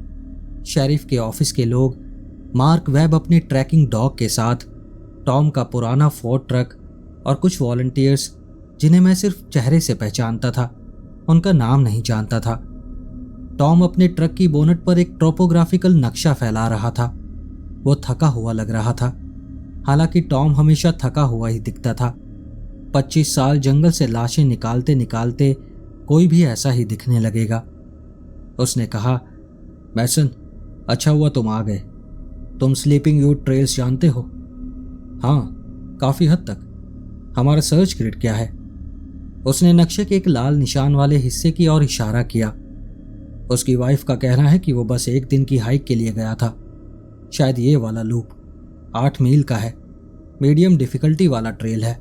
शेरिफ के ऑफिस के लोग, मार्क वेब अपने ट्रैकिंग डॉग के साथ, टॉम का पुराना फोर्ड ट्रक और कुछ वॉलंटियर्स जिन्हें मैं सिर्फ चेहरे से पहचानता था, उनका नाम नहीं जानता था। टॉम अपने ट्रक की बोनट पर एक टोपोग्राफिकल नक्शा फैला रहा था। वो थका हुआ लग रहा था, हालांकि टॉम हमेशा थका हुआ ही दिखता था। 25 साल जंगल से लाशें निकालते निकालते कोई भी ऐसा ही दिखने लगेगा। उसने कहा, मैसन, अच्छा हुआ तुम आ गए। तुम स्लीपिंग यूट ट्रेल्स जानते हो? हाँ, काफ़ी हद तक। हमारा सर्च ग्रिड क्या है? उसने नक्शे के एक लाल निशान वाले हिस्से की ओर इशारा किया। उसकी वाइफ का कहना है कि वो बस एक दिन की हाइक के लिए गया था। शायद ये वाला लूप 8 मील का है, मीडियम डिफिकल्टी वाला ट्रेल है।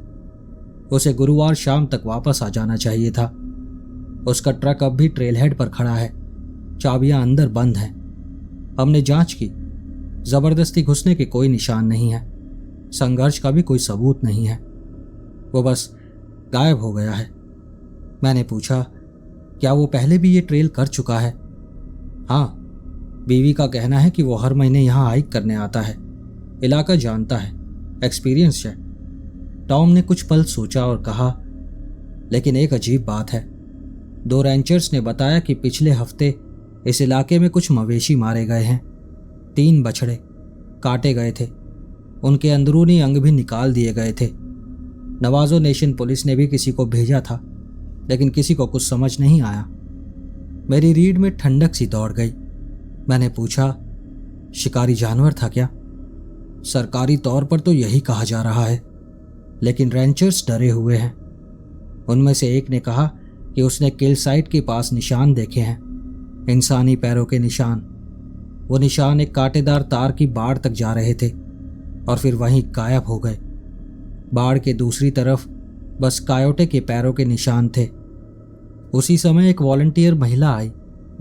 उसे गुरुवार शाम तक वापस आ जाना चाहिए था। उसका ट्रक अब भी ट्रेल हेड पर खड़ा है, चाबियां अंदर बंद हैं। हमने जांच की, जबरदस्ती घुसने के कोई निशान नहीं है, संघर्ष का भी कोई सबूत नहीं है। वो बस गायब हो गया है। मैंने पूछा, क्या वो पहले भी ये ट्रेल कर चुका है? हाँ, बीवी का कहना है कि वो हर महीने यहाँ हाइक करने आता है, इलाका जानता है, एक्सपीरियंस है। टॉम ने कुछ पल सोचा और कहा, लेकिन एक अजीब बात है। 2 रैंचर्स ने बताया कि पिछले हफ्ते इस इलाके में कुछ मवेशी मारे गए हैं। 3 बछड़े काटे गए थे, उनके अंदरूनी अंग भी निकाल दिए गए थे। नवाजो नेशन पुलिस ने भी किसी को भेजा था, लेकिन किसी को कुछ समझ नहीं आया। मेरी रीढ़ में ठंडक सी दौड़ गई। मैंने पूछा, शिकारी जानवर था क्या? सरकारी तौर पर तो यही कहा जा रहा है, लेकिन रैंचर्स डरे हुए हैं। उनमें से एक ने कहा कि उसने किल साइट के पास निशान देखे हैं, इंसानी पैरों के निशान। वो निशान एक कांटेदार तार की बाड़ तक जा रहे थे और फिर वहीं गायब हो गए। बाड़ के दूसरी तरफ बस कायोटे के पैरों के निशान थे। उसी समय एक वॉलंटियर महिला आई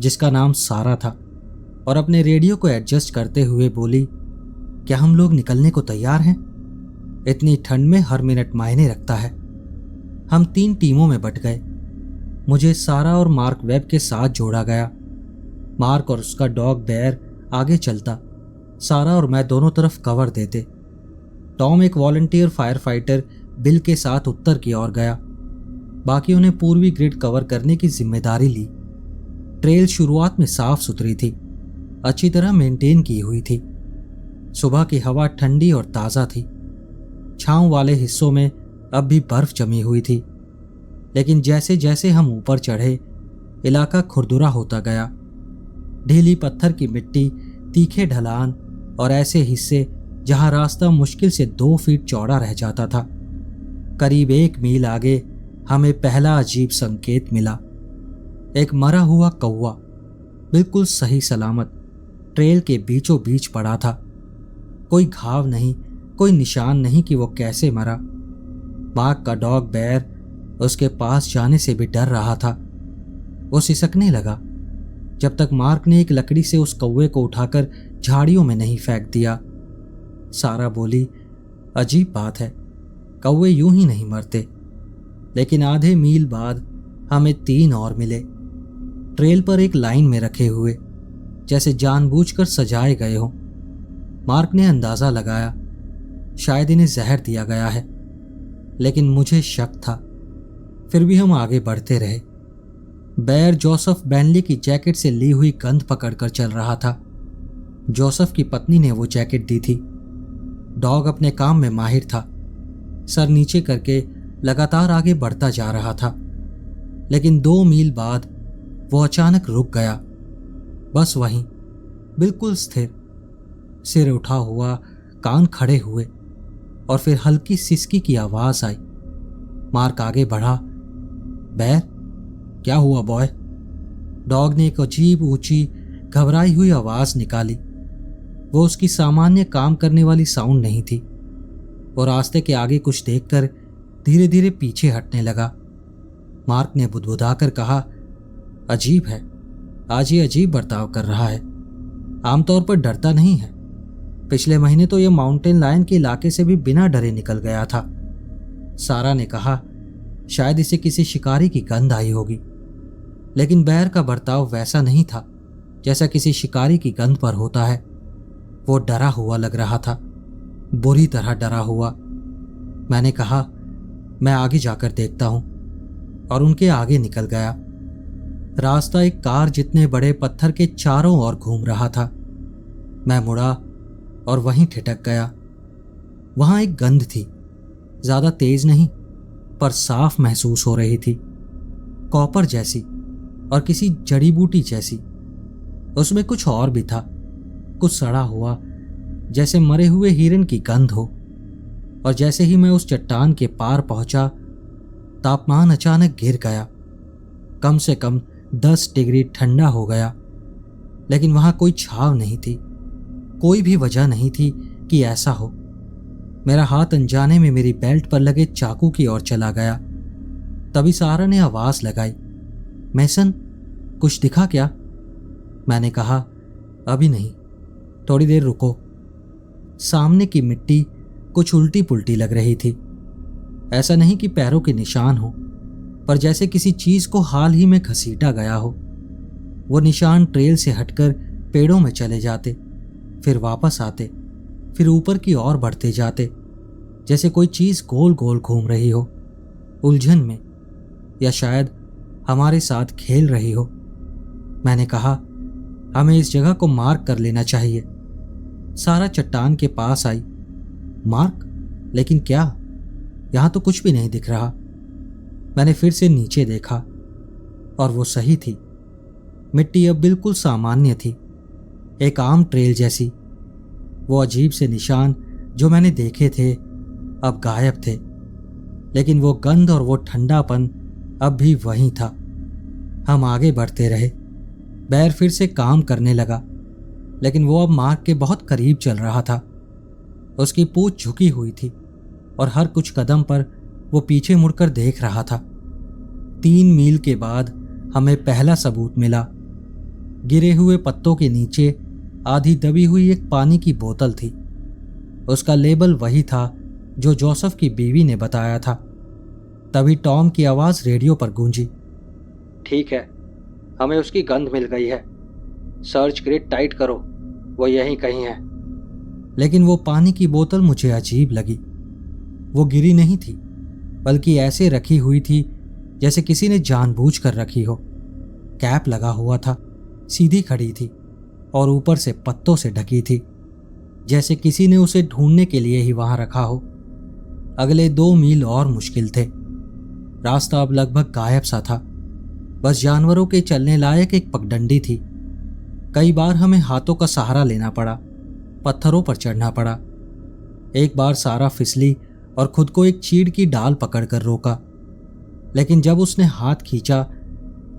जिसका नाम सारा था और अपने रेडियो को एडजस्ट करते हुए बोली, क्या हम लोग निकलने को तैयार हैं? इतनी ठंड में हर मिनट मायने रखता है। हम 3 टीमों में बंट गए। मुझे सारा और मार्क वेब के साथ जोड़ा गया। मार्क और उसका डॉग बेयर आगे चलता, सारा और मैं दोनों तरफ कवर देते। टॉम एक वॉलंटियर फायर फाइटर बिल के साथ उत्तर की ओर गया। बाकियों ने पूर्वी ग्रिड कवर करने की जिम्मेदारी ली। ट्रेल शुरुआत में साफ सुथरी थी, अच्छी तरह मेंटेन की हुई थी। सुबह की हवा ठंडी और ताज़ा थी। छांव वाले हिस्सों में अब भी बर्फ जमी हुई थी, लेकिन जैसे जैसे हम ऊपर चढ़े, इलाका खुरदुरा होता गया। ढीली पत्थर की मिट्टी, तीखे ढलान और ऐसे हिस्से जहां रास्ता मुश्किल से 2 फीट चौड़ा रह जाता था। करीब 1 मील आगे हमें पहला अजीब संकेत मिला। एक मरा हुआ कौवा बिल्कुल सही सलामत ट्रेल के बीचों बीच पड़ा था। कोई घाव नहीं, कोई निशान नहीं कि वो कैसे मरा। मार्क का डॉग बेयर उसके पास जाने से भी डर रहा था। वो सिसकने लगा जब तक मार्क ने एक लकड़ी से उस कौवे को उठाकर झाड़ियों में नहीं फेंक दिया। सारा बोली, अजीब बात है, कौवे यूं ही नहीं मरते। लेकिन आधे मील बाद हमें 3 और मिले, ट्रेल पर एक लाइन में रखे हुए, जैसे जानबूझकर सजाए गए हों। मार्क ने अंदाजा लगाया, शायद इन्हें जहर दिया गया है, लेकिन मुझे शक था। फिर भी हम आगे बढ़ते रहे। बेयर जोसेफ बैनली की जैकेट से ली हुई गंध पकड़कर चल रहा था। जोसेफ की पत्नी ने वो जैकेट दी थी। डॉग अपने काम में माहिर था। सर नीचे करके लगातार आगे बढ़ता जा रहा था, लेकिन 2 मील बाद वो अचानक रुक गया। बस वहीं, बिल्कुल स्थिर, सिर उठा हुआ, कान खड़े हुए, और फिर हल्की सिसकी की आवाज आई। मार्क आगे बढ़ा। बेयर, क्या हुआ बॉय? डॉग ने एक अजीब ऊंची घबराई हुई आवाज निकाली। वो उसकी सामान्य काम करने वाली साउंड नहीं थी। वो रास्ते के आगे कुछ देखकर धीरे धीरे पीछे हटने लगा। मार्क ने बुदबुदाकर कहा, अजीब है, आज ये अजीब बर्ताव कर रहा है। आमतौर पर डरता नहीं है। पिछले महीने तो ये माउंटेन लायन के इलाके से भी बिना डरे निकल गया था। सारा ने कहा, शायद इसे किसी शिकारी की गंध आई होगी। लेकिन बेयर का बर्ताव वैसा नहीं था जैसा किसी शिकारी की गंध पर होता है। वो डरा हुआ लग रहा था, बुरी तरह डरा हुआ। मैंने कहा, मैं आगे जाकर देखता हूं, और उनके आगे निकल गया। रास्ता एक कार जितने बड़े पत्थर के चारों ओर घूम रहा था। मैं मुड़ा और वहीं ठिठक गया। वहां एक गंध थी, ज्यादा तेज नहीं पर साफ महसूस हो रही थी, कॉपर जैसी और किसी जड़ी बूटी जैसी। उसमें कुछ और भी था, कुछ सड़ा हुआ, जैसे मरे हुए हिरन की गंध हो। और जैसे ही मैं उस चट्टान के पार पहुंचा, तापमान अचानक गिर गया। कम से कम 10 डिग्री ठंडा हो गया। लेकिन वहां कोई छाव नहीं थी, कोई भी वजह नहीं थी कि ऐसा हो। मेरा हाथ अनजाने में मेरी बेल्ट पर लगे चाकू की ओर चला गया। तभी सारा ने आवाज लगाई, मैसन, कुछ दिखा क्या? मैंने कहा, अभी नहीं, थोड़ी देर रुको। सामने की मिट्टी कुछ उल्टी पुल्टी लग रही थी। ऐसा नहीं कि पैरों के निशान हो, पर जैसे किसी चीज को हाल ही में घसीटा गया हो। वो निशान ट्रेल से हटकर पेड़ों में चले जाते, फिर वापस आते, फिर ऊपर की ओर बढ़ते जाते, जैसे कोई चीज गोल गोल घूम रही हो, उलझन में, या शायद हमारे साथ खेल रही हो। मैंने कहा, हमें इस जगह को मार्क कर लेना चाहिए। सारा चट्टान के पास आई। मार्क? लेकिन क्या? यहां तो कुछ भी नहीं दिख रहा। मैंने फिर से नीचे देखा और वो सही थी। मिट्टी अब बिल्कुल सामान्य थी, एक आम ट्रेल जैसी। वो अजीब से निशान जो मैंने देखे थे अब गायब थे, लेकिन वो गंध और वो ठंडापन अब भी वहीं था। हम आगे बढ़ते रहे। बैर फिर से काम करने लगा, लेकिन वो अब मार्क के बहुत करीब चल रहा था। उसकी पूंछ झुकी हुई थी और हर कुछ कदम पर वो पीछे मुड़कर देख रहा था। 3 मील के बाद हमें पहला सबूत मिला। गिरे हुए पत्तों के नीचे आधी दबी हुई एक पानी की बोतल थी। उसका लेबल वही था जो जोसेफ की बीवी ने बताया था। तभी टॉम की आवाज रेडियो पर गूंजी, ठीक है, हमें उसकी गंध मिल गई है। सर्च ग्रिड टाइट करो, वो यहीं कहीं है। लेकिन वो पानी की बोतल मुझे अजीब लगी। वो गिरी नहीं थी, बल्कि ऐसे रखी हुई थी जैसे किसी ने जानबूझकर रखी हो। कैप लगा हुआ था, सीधी खड़ी थी और ऊपर से पत्तों से ढकी थी, जैसे किसी ने उसे ढूंढने के लिए ही वहां रखा हो। अगले 2 मील और मुश्किल थे। रास्ता अब लगभग गायब सा था। बस जानवरों के चलने लायक एक पगडंडी थी। कई बार हमें हाथों का सहारा लेना पड़ा, पत्थरों पर चढ़ना पड़ा। एक बार सारा फिसली और खुद को एक चीड़ की डाल पकड़कर रोका, लेकिन जब उसने हाथ खींचा,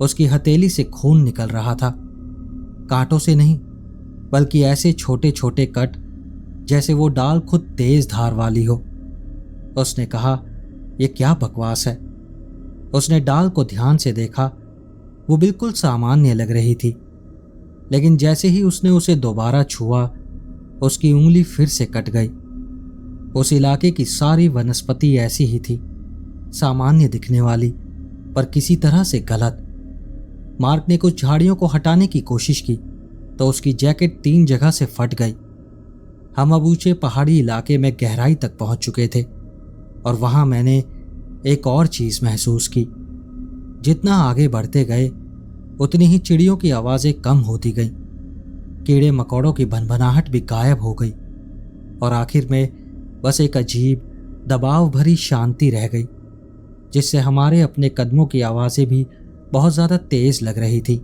उसकी हथेली से खून निकल रहा था। कांटों से नहीं, बल्कि ऐसे छोटे छोटे कट जैसे वो डाल खुद तेज धार वाली हो। उसने कहा, यह क्या बकवास है। उसने डाल को ध्यान से देखा। वो बिल्कुल सामान्य लग रही थी, लेकिन जैसे ही उसने उसे दोबारा छुआ, उसकी उंगली फिर से कट गई। उस इलाके की सारी वनस्पति ऐसी ही थी, सामान्य दिखने वाली, पर किसी तरह से गलत। मार्क ने कुछ झाड़ियों को हटाने की कोशिश की तो उसकी जैकेट 3 जगह से फट गई। हम अब ऊंचे पहाड़ी इलाके में गहराई तक पहुंच चुके थे और वहां मैंने एक और चीज महसूस की। जितना आगे बढ़ते गए, उतनी ही चिड़ियों की आवाजें कम होती गईं। कीड़े मकोड़ों की भनभनाहट भी गायब हो गई और आखिर में बस एक अजीब दबाव भरी शांति रह गई, जिससे हमारे अपने कदमों की आवाजें भी बहुत ज्यादा तेज लग रही थी।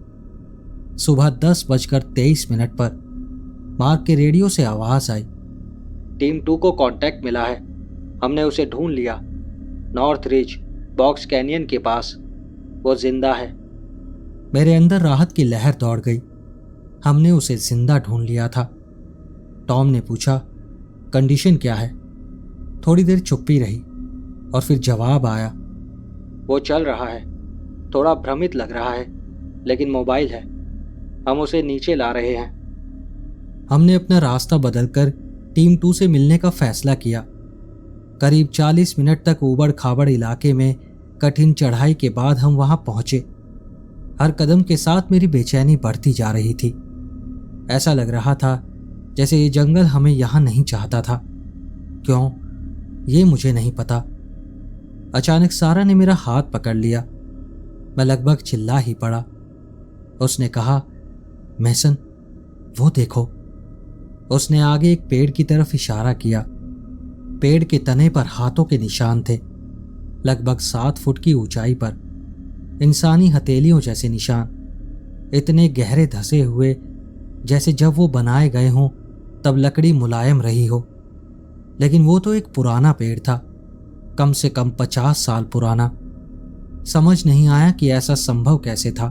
सुबह 10:23 पर मार्क के रेडियो से आवाज आई, टीम 2 को कांटेक्ट मिला है, हमने उसे ढूंढ लिया। नॉर्थ रिज, बॉक्स कैनियन के पास, वो जिंदा है। मेरे अंदर राहत की लहर दौड़ गई। हमने उसे जिंदा ढूंढ लिया था। टॉम ने पूछा, कंडीशन क्या है? थोड़ी देर चुप्पी रही और फिर जवाब आया, वो चल रहा है, थोड़ा भ्रमित लग रहा है, लेकिन मोबाइल है। हम उसे नीचे ला रहे हैं। हमने अपना रास्ता बदलकर टीम 2 से मिलने का फैसला किया। करीब 40 मिनट तक ऊबड़ खाबड़ इलाके में कठिन चढ़ाई के बाद हम वहां पहुंचे। हर कदम के साथ मेरी बेचैनी बढ़ती जा रही थी। ऐसा लग रहा था जैसे ये जंगल हमें यहां नहीं चाहता था। क्यों, ये मुझे नहीं पता। अचानक सारा ने मेरा हाथ पकड़ लिया। मैं लगभग चिल्ला ही पड़ा। उसने कहा, मैसन, वो देखो। उसने आगे एक पेड़ की तरफ इशारा किया। पेड़ के तने पर हाथों के निशान थे, लगभग 7 फुट की ऊंचाई पर, इंसानी हथेलियों जैसे निशान, इतने गहरे धसे हुए जैसे जब वो बनाए गए हों तब लकड़ी मुलायम रही हो। लेकिन वो तो एक पुराना पेड़ था, कम से कम 50 साल पुराना। समझ नहीं आया कि ऐसा संभव कैसे था।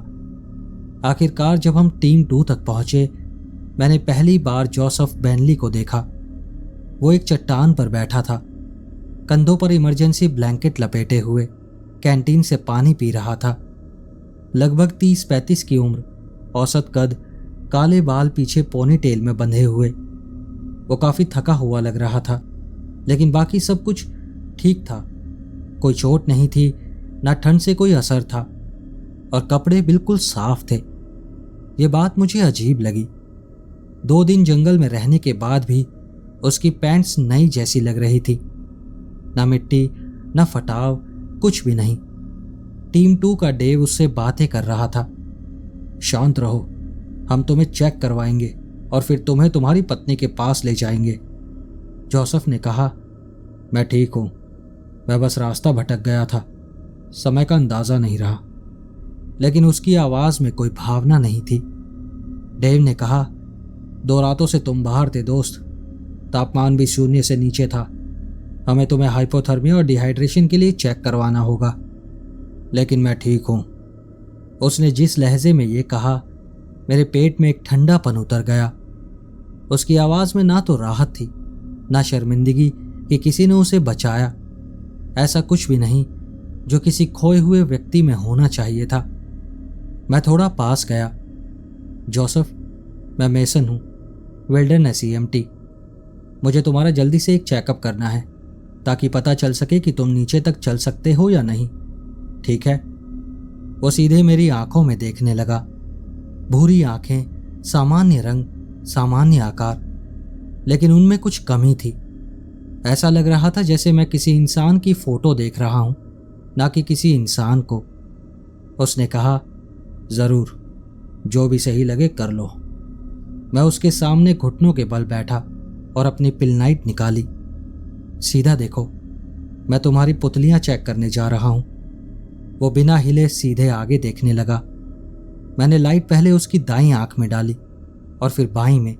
आखिरकार जब हम टीम 2 तक पहुंचे, मैंने पहली बार जोसेफ बेनली को देखा। वो एक चट्टान पर बैठा था, कंधों पर इमरजेंसी ब्लैंकेट लपेटे हुए कैंटीन से पानी पी रहा था। लगभग 30-35 की उम्र, औसत कद, काले बाल पीछे पोनी टेल में बंधे हुए। वो काफी थका हुआ लग रहा था, लेकिन बाकी सब कुछ ठीक था। कोई चोट नहीं थी, ना ठंड से कोई असर था, और कपड़े बिल्कुल साफ थे। ये बात मुझे अजीब लगी। 2 दिन जंगल में रहने के बाद भी उसकी पैंट्स नई जैसी लग रही थी। ना मिट्टी, ना फटाव, कुछ भी नहीं। टीम 2 का डेव उससे बातें कर रहा था। शांत रहो, हम तुम्हें चेक करवाएंगे और फिर तुम्हें तुम्हारी पत्नी के पास ले जाएंगे, जोसेफ ने कहा। मैं ठीक हूं, मैं बस रास्ता भटक गया था, समय का अंदाजा नहीं रहा। लेकिन उसकी आवाज में कोई भावना नहीं थी। डेव ने कहा, 2 रातों से तुम बाहर थे दोस्त, तापमान भी 0 से नीचे था। हमें तुम्हें हाइपोथर्मिया और डिहाइड्रेशन के लिए चेक करवाना होगा, लेकिन मैं ठीक हूं। उसने जिस लहजे में ये कहा, मेरे पेट में एक ठंडापन उतर गया। उसकी आवाज में ना तो राहत थी, ना शर्मिंदगी कि किसी ने उसे बचाया। ऐसा कुछ भी नहीं जो किसी खोए हुए व्यक्ति में होना चाहिए था। मैं थोड़ा पास गया। जोसेफ, मैं मेसन हूं, विल्डरनेस EMT। मुझे तुम्हारा जल्दी से एक चेकअप करना है, ताकि पता चल सके कि तुम नीचे तक चल सकते हो या नहीं, ठीक है? वो सीधे मेरी आंखों में देखने लगा। भूरी आंखें, सामान्य रंग, सामान्य आकार, लेकिन उनमें कुछ कमी थी। ऐसा लग रहा था जैसे मैं किसी इंसान की फोटो देख रहा हूं, ना कि किसी इंसान को। उसने कहा, जरूर, जो भी सही लगे कर लो। मैं उसके सामने घुटनों के बल बैठा और अपनी पिलनाइट निकाली। सीधा देखो, मैं तुम्हारी पुतलियां चेक करने जा रहा हूं। वो बिना हिले सीधे आगे देखने लगा। मैंने लाइट पहले उसकी दाईं आंख में डाली और फिर बाईं में।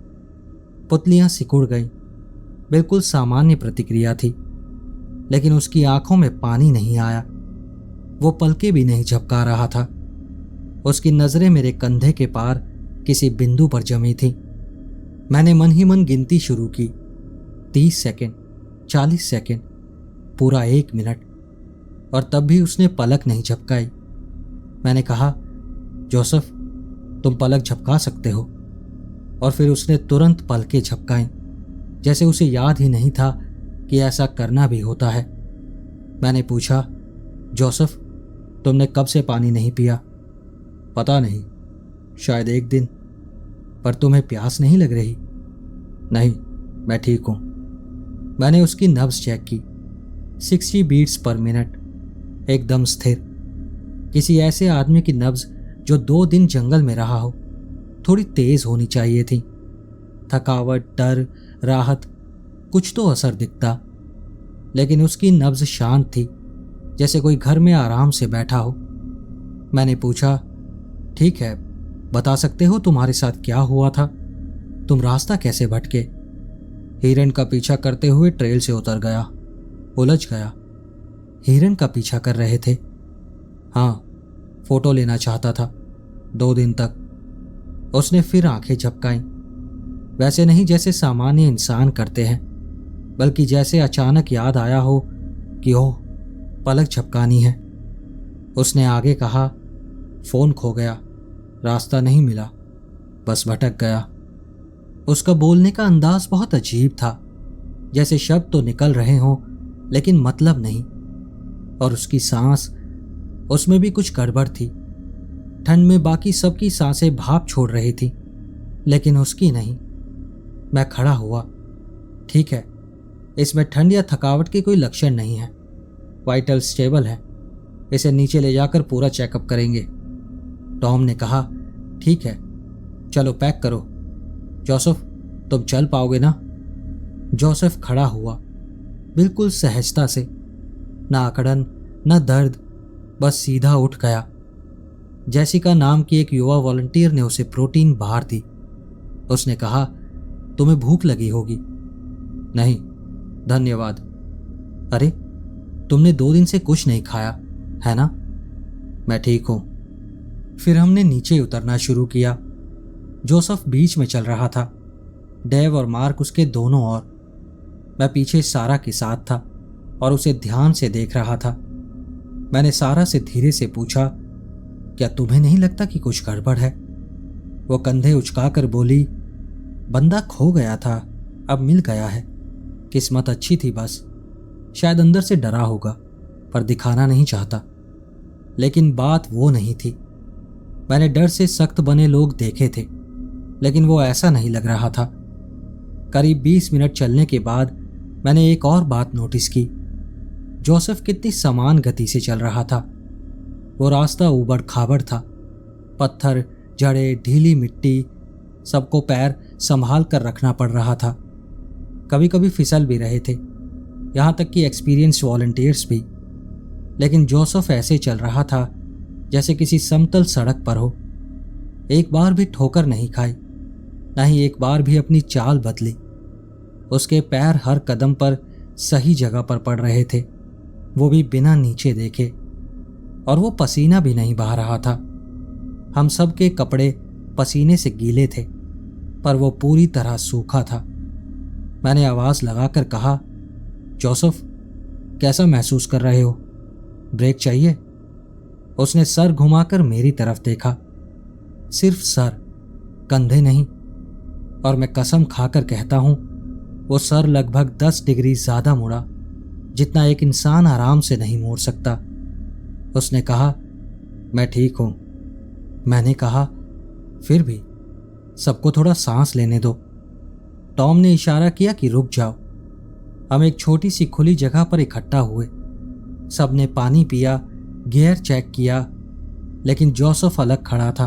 पुतलियां सिकुड़ गईं। बिल्कुल सामान्य प्रतिक्रिया थी, लेकिन उसकी आंखों में पानी नहीं आया। वो पलके भी नहीं झपका रहा था। उसकी नजरें मेरे कंधे के पार किसी बिंदु पर जमी थी। मैंने मन ही मन गिनती शुरू की। 30 सेकंड, 40 सेकंड, पूरा 1 मिनट, और तब भी उसने पलक नहीं झपकाई। मैंने कहा, जोसेफ, तुम पलक झपका सकते हो। और फिर उसने तुरंत पलकें झपकाई, जैसे उसे याद ही नहीं था कि ऐसा करना भी होता है। मैंने पूछा, जोसेफ, तुमने कब से पानी नहीं पिया? पता नहीं, शायद 1 दिन। पर तुम्हें प्यास नहीं लग रही? नहीं, मैं ठीक हूं। मैंने उसकी नब्ज चेक की। 60 बीट्स पर मिनट, एकदम स्थिर। किसी ऐसे आदमी की नब्ज जो 2 दिन जंगल में रहा हो, थोड़ी तेज होनी चाहिए थी। थकावट, डर, राहत, कुछ तो असर दिखता, लेकिन उसकी नब्ज शांत थी, जैसे कोई घर में आराम से बैठा हो। मैंने पूछा, ठीक है, बता सकते हो तुम्हारे साथ क्या हुआ था? तुम रास्ता कैसे भटके? हिरन का पीछा करते हुए ट्रेल से उतर गया, उलझ गया। हिरन का पीछा कर रहे थे? हाँ, फोटो लेना चाहता था 2 दिन तक। उसने फिर आंखें झपकाईं, वैसे नहीं जैसे सामान्य इंसान करते हैं, बल्कि जैसे अचानक याद आया हो कि ओह, पलक झपकानी है। उसने आगे कहा, फोन खो गया, रास्ता नहीं मिला, बस भटक गया। उसका बोलने का अंदाज बहुत अजीब था, जैसे शब्द तो निकल रहे हों लेकिन मतलब नहीं। और उसकी सांस, उसमें भी कुछ गड़बड़ थी। ठंड में बाकी सबकी सांसें भाप छोड़ रही थी, लेकिन उसकी नहीं। मैं खड़ा हुआ। ठीक है, इसमें ठंड या थकावट के कोई लक्षण नहीं है, वाइटल स्टेबल है। इसे नीचे ले जाकर पूरा चेकअप करेंगे। टॉम ने कहा, ठीक है, चलो पैक करो। जोसेफ, तुम चल पाओगे ना? जोसेफ खड़ा हुआ, बिल्कुल सहजता से, ना अकड़न, ना दर्द, बस सीधा उठ गया। जैसिका नाम की एक युवा वॉलंटियर ने उसे प्रोटीन बार दी। उसने कहा, तुम्हें भूख लगी होगी। नहीं, धन्यवाद। अरे, तुमने 2 दिन से कुछ नहीं खाया है ना? मैं ठीक हूं। फिर हमने नीचे उतरना शुरू किया। जोसेफ बीच में चल रहा था, डेव और मार्क उसके दोनों ओर। मैं पीछे सारा के साथ था और उसे ध्यान से देख रहा था। मैंने सारा से धीरे से पूछा, क्या तुम्हें नहीं लगता कि कुछ गड़बड़ है? वो कंधे उचकाकर बोली, बंदा खो गया था, अब मिल गया है। किस्मत अच्छी थी बस। शायद अंदर से डरा होगा पर दिखाना नहीं चाहता। लेकिन बात वो नहीं थी। मैंने डर से सख्त बने लोग देखे थे, लेकिन वो ऐसा नहीं लग रहा था। करीब 20 मिनट चलने के बाद मैंने एक और बात नोटिस की। जोसेफ कितनी समान गति से चल रहा था। वो रास्ता ऊबड़ खाबड़ था, पत्थर, जड़ें, ढीली मिट्टी, सबको पैर संभाल कर रखना पड़ रहा था। कभी कभी फिसल भी रहे थे, यहाँ तक कि एक्सपीरियंस्ड वॉलंटियर्स भी। लेकिन जोसेफ ऐसे चल रहा था जैसे किसी समतल सड़क पर हो। एक बार भी ठोकर नहीं खाई, न ही एक बार भी अपनी चाल बदली। उसके पैर हर कदम पर सही जगह पर पड़ रहे थे, वो भी बिना नीचे देखे। और वो पसीना भी नहीं बहा रहा था। हम सब के कपड़े पसीने से गीले थे, पर वो पूरी तरह सूखा था। मैंने आवाज लगाकर कहा, जोसेफ, कैसा महसूस कर रहे हो? ब्रेक चाहिए? उसने सर घुमाकर मेरी तरफ देखा। सिर्फ सर, कंधे नहीं। और मैं कसम खाकर कहता हूं, वो सर लगभग 10 डिग्री ज्यादा मुड़ा, जितना एक इंसान आराम से नहीं मोड़ सकता। उसने कहा, मैं ठीक हूं। मैंने कहा, फिर भी सबको थोड़ा सांस लेने दो। टॉम ने इशारा किया कि रुक जाओ। हम एक छोटी सी खुली जगह पर इकट्ठा हुए। सबने पानी पिया, गियर चेक किया, लेकिन जोसेफ अलग खड़ा था,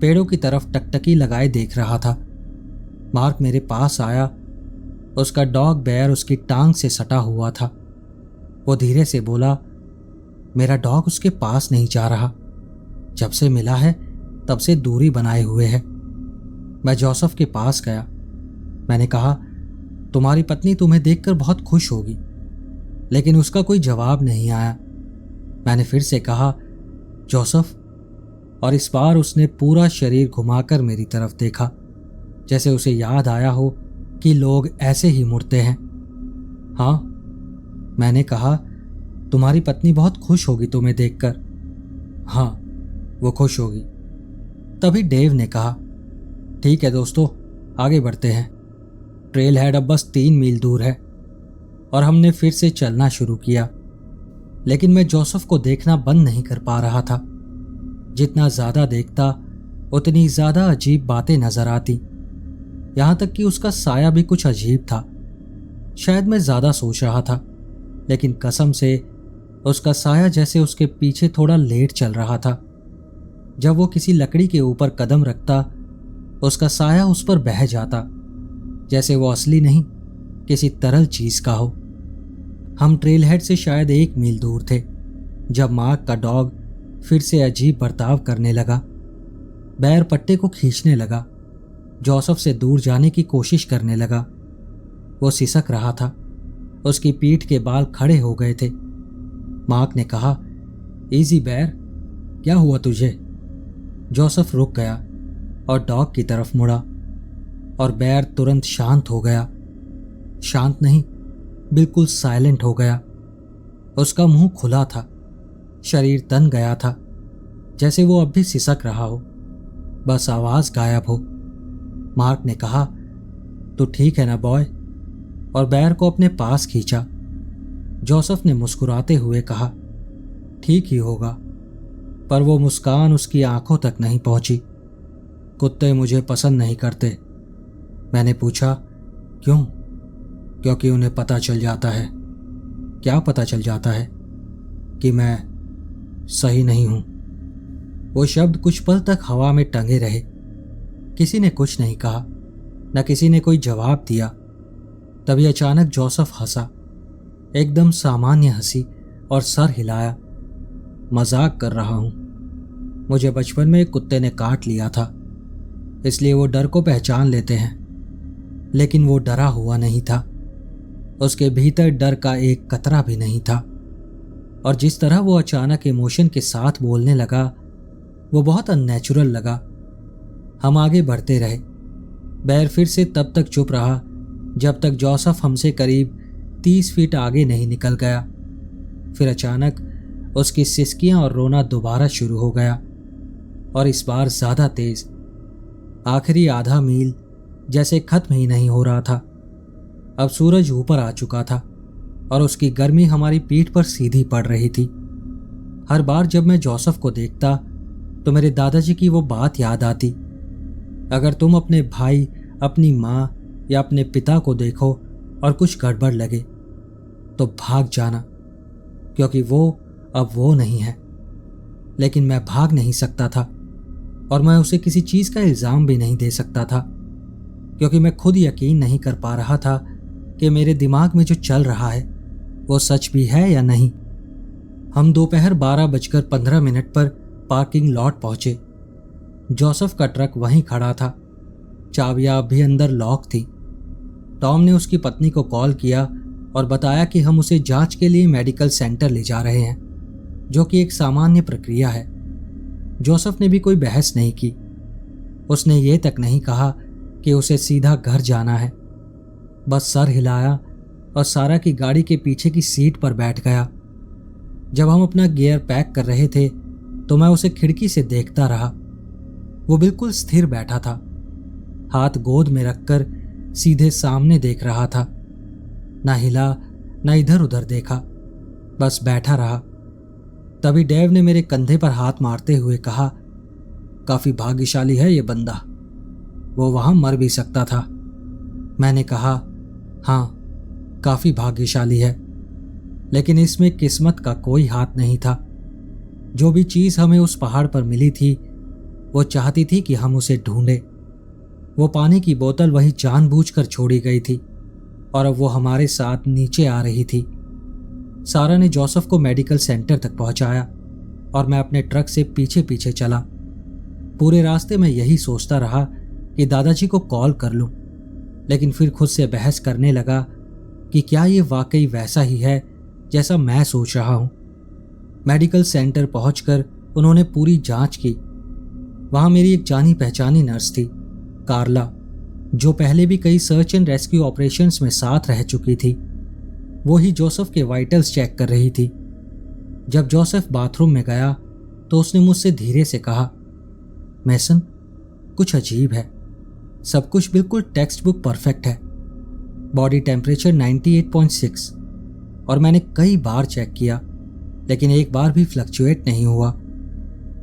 पेड़ों की तरफ टकटकी लगाए देख रहा था। मार्क मेरे पास आया। उसका डॉग बेयर उसकी टांग से सटा हुआ था। वो धीरे से बोला, मेरा डॉग उसके पास नहीं जा रहा। जब से मिला है तब से दूरी बनाए हुए है। मैं जोसेफ के पास गया। मैंने कहा, तुम्हारी पत्नी तुम्हें देखकर बहुत खुश होगी। लेकिन उसका कोई जवाब नहीं आया। मैंने फिर से कहा, जोसेफ, और इस बार उसने पूरा शरीर घुमाकर मेरी तरफ देखा, जैसे उसे याद आया हो कि लोग ऐसे ही मुड़ते हैं। हाँ, मैंने कहा, तुम्हारी पत्नी बहुत खुश होगी तुम्हें देखकर। हाँ, वो खुश होगी। तभी डेव ने कहा, ठीक है दोस्तों, आगे बढ़ते हैं। ट्रेल हेड अब बस 3 मील दूर है। और हमने फिर से चलना शुरू किया। लेकिन मैं जोसेफ को देखना बंद नहीं कर पा रहा था। जितना ज्यादा देखता उतनी ज्यादा अजीब बातें नजर आती। यहां तक कि उसका साया भी कुछ अजीब था। शायद मैं ज्यादा सोच रहा था, लेकिन कसम से उसका साया जैसे उसके पीछे थोड़ा लेट चल रहा था। जब वो किसी लकड़ी के ऊपर कदम रखता, उसका साया उस पर बह जाता, जैसे वो असली नहीं, किसी तरल चीज का हो। हम ट्रेल हेड से शायद 1 मील दूर थे जब मार्क का डॉग फिर से अजीब बर्ताव करने लगा। बैर पट्टे को खींचने लगा, जोसेफ से दूर जाने की कोशिश करने लगा। वो सिसक रहा था, उसकी पीठ के बाल खड़े हो गए थे। मार्क ने कहा, इजी बैर, क्या हुआ तुझे? जोसेफ रुक गया और डॉग की तरफ मुड़ा, और बैर तुरंत शांत हो गया। शांत नहीं, बिल्कुल साइलेंट हो गया। उसका मुंह खुला था, शरीर तन गया था, जैसे वो अब भी सिसक रहा हो, बस आवाज गायब हो। मार्क ने कहा, तू ठीक है ना बॉय? और बैर को अपने पास खींचा। जोसेफ ने मुस्कुराते हुए कहा, ठीक ही होगा। पर वो मुस्कान उसकी आंखों तक नहीं पहुंची। कुत्ते मुझे पसंद नहीं करते। मैंने पूछा, क्यों? क्योंकि उन्हें पता चल जाता है। क्या पता चल जाता है? कि मैं सही नहीं हूं। वो शब्द कुछ पल तक हवा में टंगे रहे। किसी ने कुछ नहीं कहा, न किसी ने कोई जवाब दिया। तभी अचानक जोसेफ हंसा, एकदम सामान्य हंसी, और सर हिलाया। मजाक कर रहा हूं। मुझे बचपन में एक कुत्ते ने काट लिया था, इसलिए वो डर को पहचान लेते हैं। लेकिन वो डरा हुआ नहीं था। उसके भीतर डर का एक कतरा भी नहीं था। और जिस तरह वो अचानक इमोशन के साथ बोलने लगा वो बहुत अननेचुरल लगा। हम आगे बढ़ते रहे। बैर फिर से तब तक चुप रहा जब तक जोसेफ हमसे करीब 30 फीट आगे नहीं निकल गया। फिर अचानक उसकी सिसकियां और रोना दोबारा शुरू हो गया, और इस बार ज्यादा तेज। आखिरी आधा मील जैसे खत्म ही नहीं हो रहा था। अब सूरज ऊपर आ चुका था और उसकी गर्मी हमारी पीठ पर सीधी पड़ रही थी। हर बार जब मैं जोसेफ को देखता तो मेरे दादाजी की वो बात याद आती, अगर तुम अपने भाई, अपनी माँ या अपने पिता को देखो और कुछ गड़बड़ लगे तो भाग जाना, क्योंकि वो अब वो नहीं है। लेकिन मैं भाग नहीं सकता था और मैं उसे किसी चीज का इल्जाम भी नहीं दे सकता था, क्योंकि मैं खुद यकीन नहीं कर पा रहा था कि मेरे दिमाग में जो चल रहा है वो सच भी है या नहीं। हम दोपहर 12:15 पर पार्किंग लॉट पहुंचे। जोसेफ का ट्रक वहीं खड़ा था, चाबियां अब भी अंदर लॉक थी। टॉम ने उसकी पत्नी को कॉल किया और बताया कि हम उसे जांच के लिए मेडिकल सेंटर ले जा रहे हैं, जो कि एक सामान्य प्रक्रिया है। जोसेफ ने भी कोई बहस नहीं की। उसने ये तक नहीं कहा कि उसे सीधा घर जाना है, बस सर हिलाया और सारा की गाड़ी के पीछे की सीट पर बैठ गया। जब हम अपना गियर पैक कर रहे थे तो मैं उसे खिड़की से देखता रहा। वो बिल्कुल स्थिर बैठा था, हाथ गोद में रखकर सीधे सामने देख रहा था। ना हिला ना इधर उधर देखा, बस बैठा रहा। तभी डेव ने मेरे कंधे पर हाथ मारते हुए कहा, काफी भाग्यशाली है ये बंदा, वो वहां मर भी सकता था। मैंने कहा, हाँ काफी भाग्यशाली है, लेकिन इसमें किस्मत का कोई हाथ नहीं था। जो भी चीज हमें उस पहाड़ पर मिली थी वो चाहती थी कि हम उसे ढूंढे। वो पानी की बोतल वहीं जानबूझकर छोड़ी गई थी और अब वो हमारे साथ नीचे आ रही थी। सारा ने जोसेफ को मेडिकल सेंटर तक पहुंचाया और मैं अपने ट्रक से पीछे पीछे चला। पूरे रास्ते में यही सोचता रहा कि दादाजी को कॉल कर लूं, लेकिन फिर खुद से बहस करने लगा कि क्या ये वाकई वैसा ही है जैसा मैं सोच रहा हूं। मेडिकल सेंटर पहुंचकर उन्होंने पूरी जांच की। वहां मेरी एक जानी पहचानी नर्स थी, कार्ला, जो पहले भी कई सर्च एंड रेस्क्यू ऑपरेशंस में साथ रह चुकी थी। वो ही जोसेफ के वाइटल्स चेक कर रही थी। जब जोसेफ बाथरूम में गया तो उसने मुझसे धीरे से कहा, मैसन, कुछ अजीब है। सब कुछ बिल्कुल टेक्स्ट बुक परफेक्ट है। बॉडी टेम्परेचर 98.6 और मैंने कई बार चेक किया, लेकिन एक बार भी फ्लक्चुएट नहीं हुआ।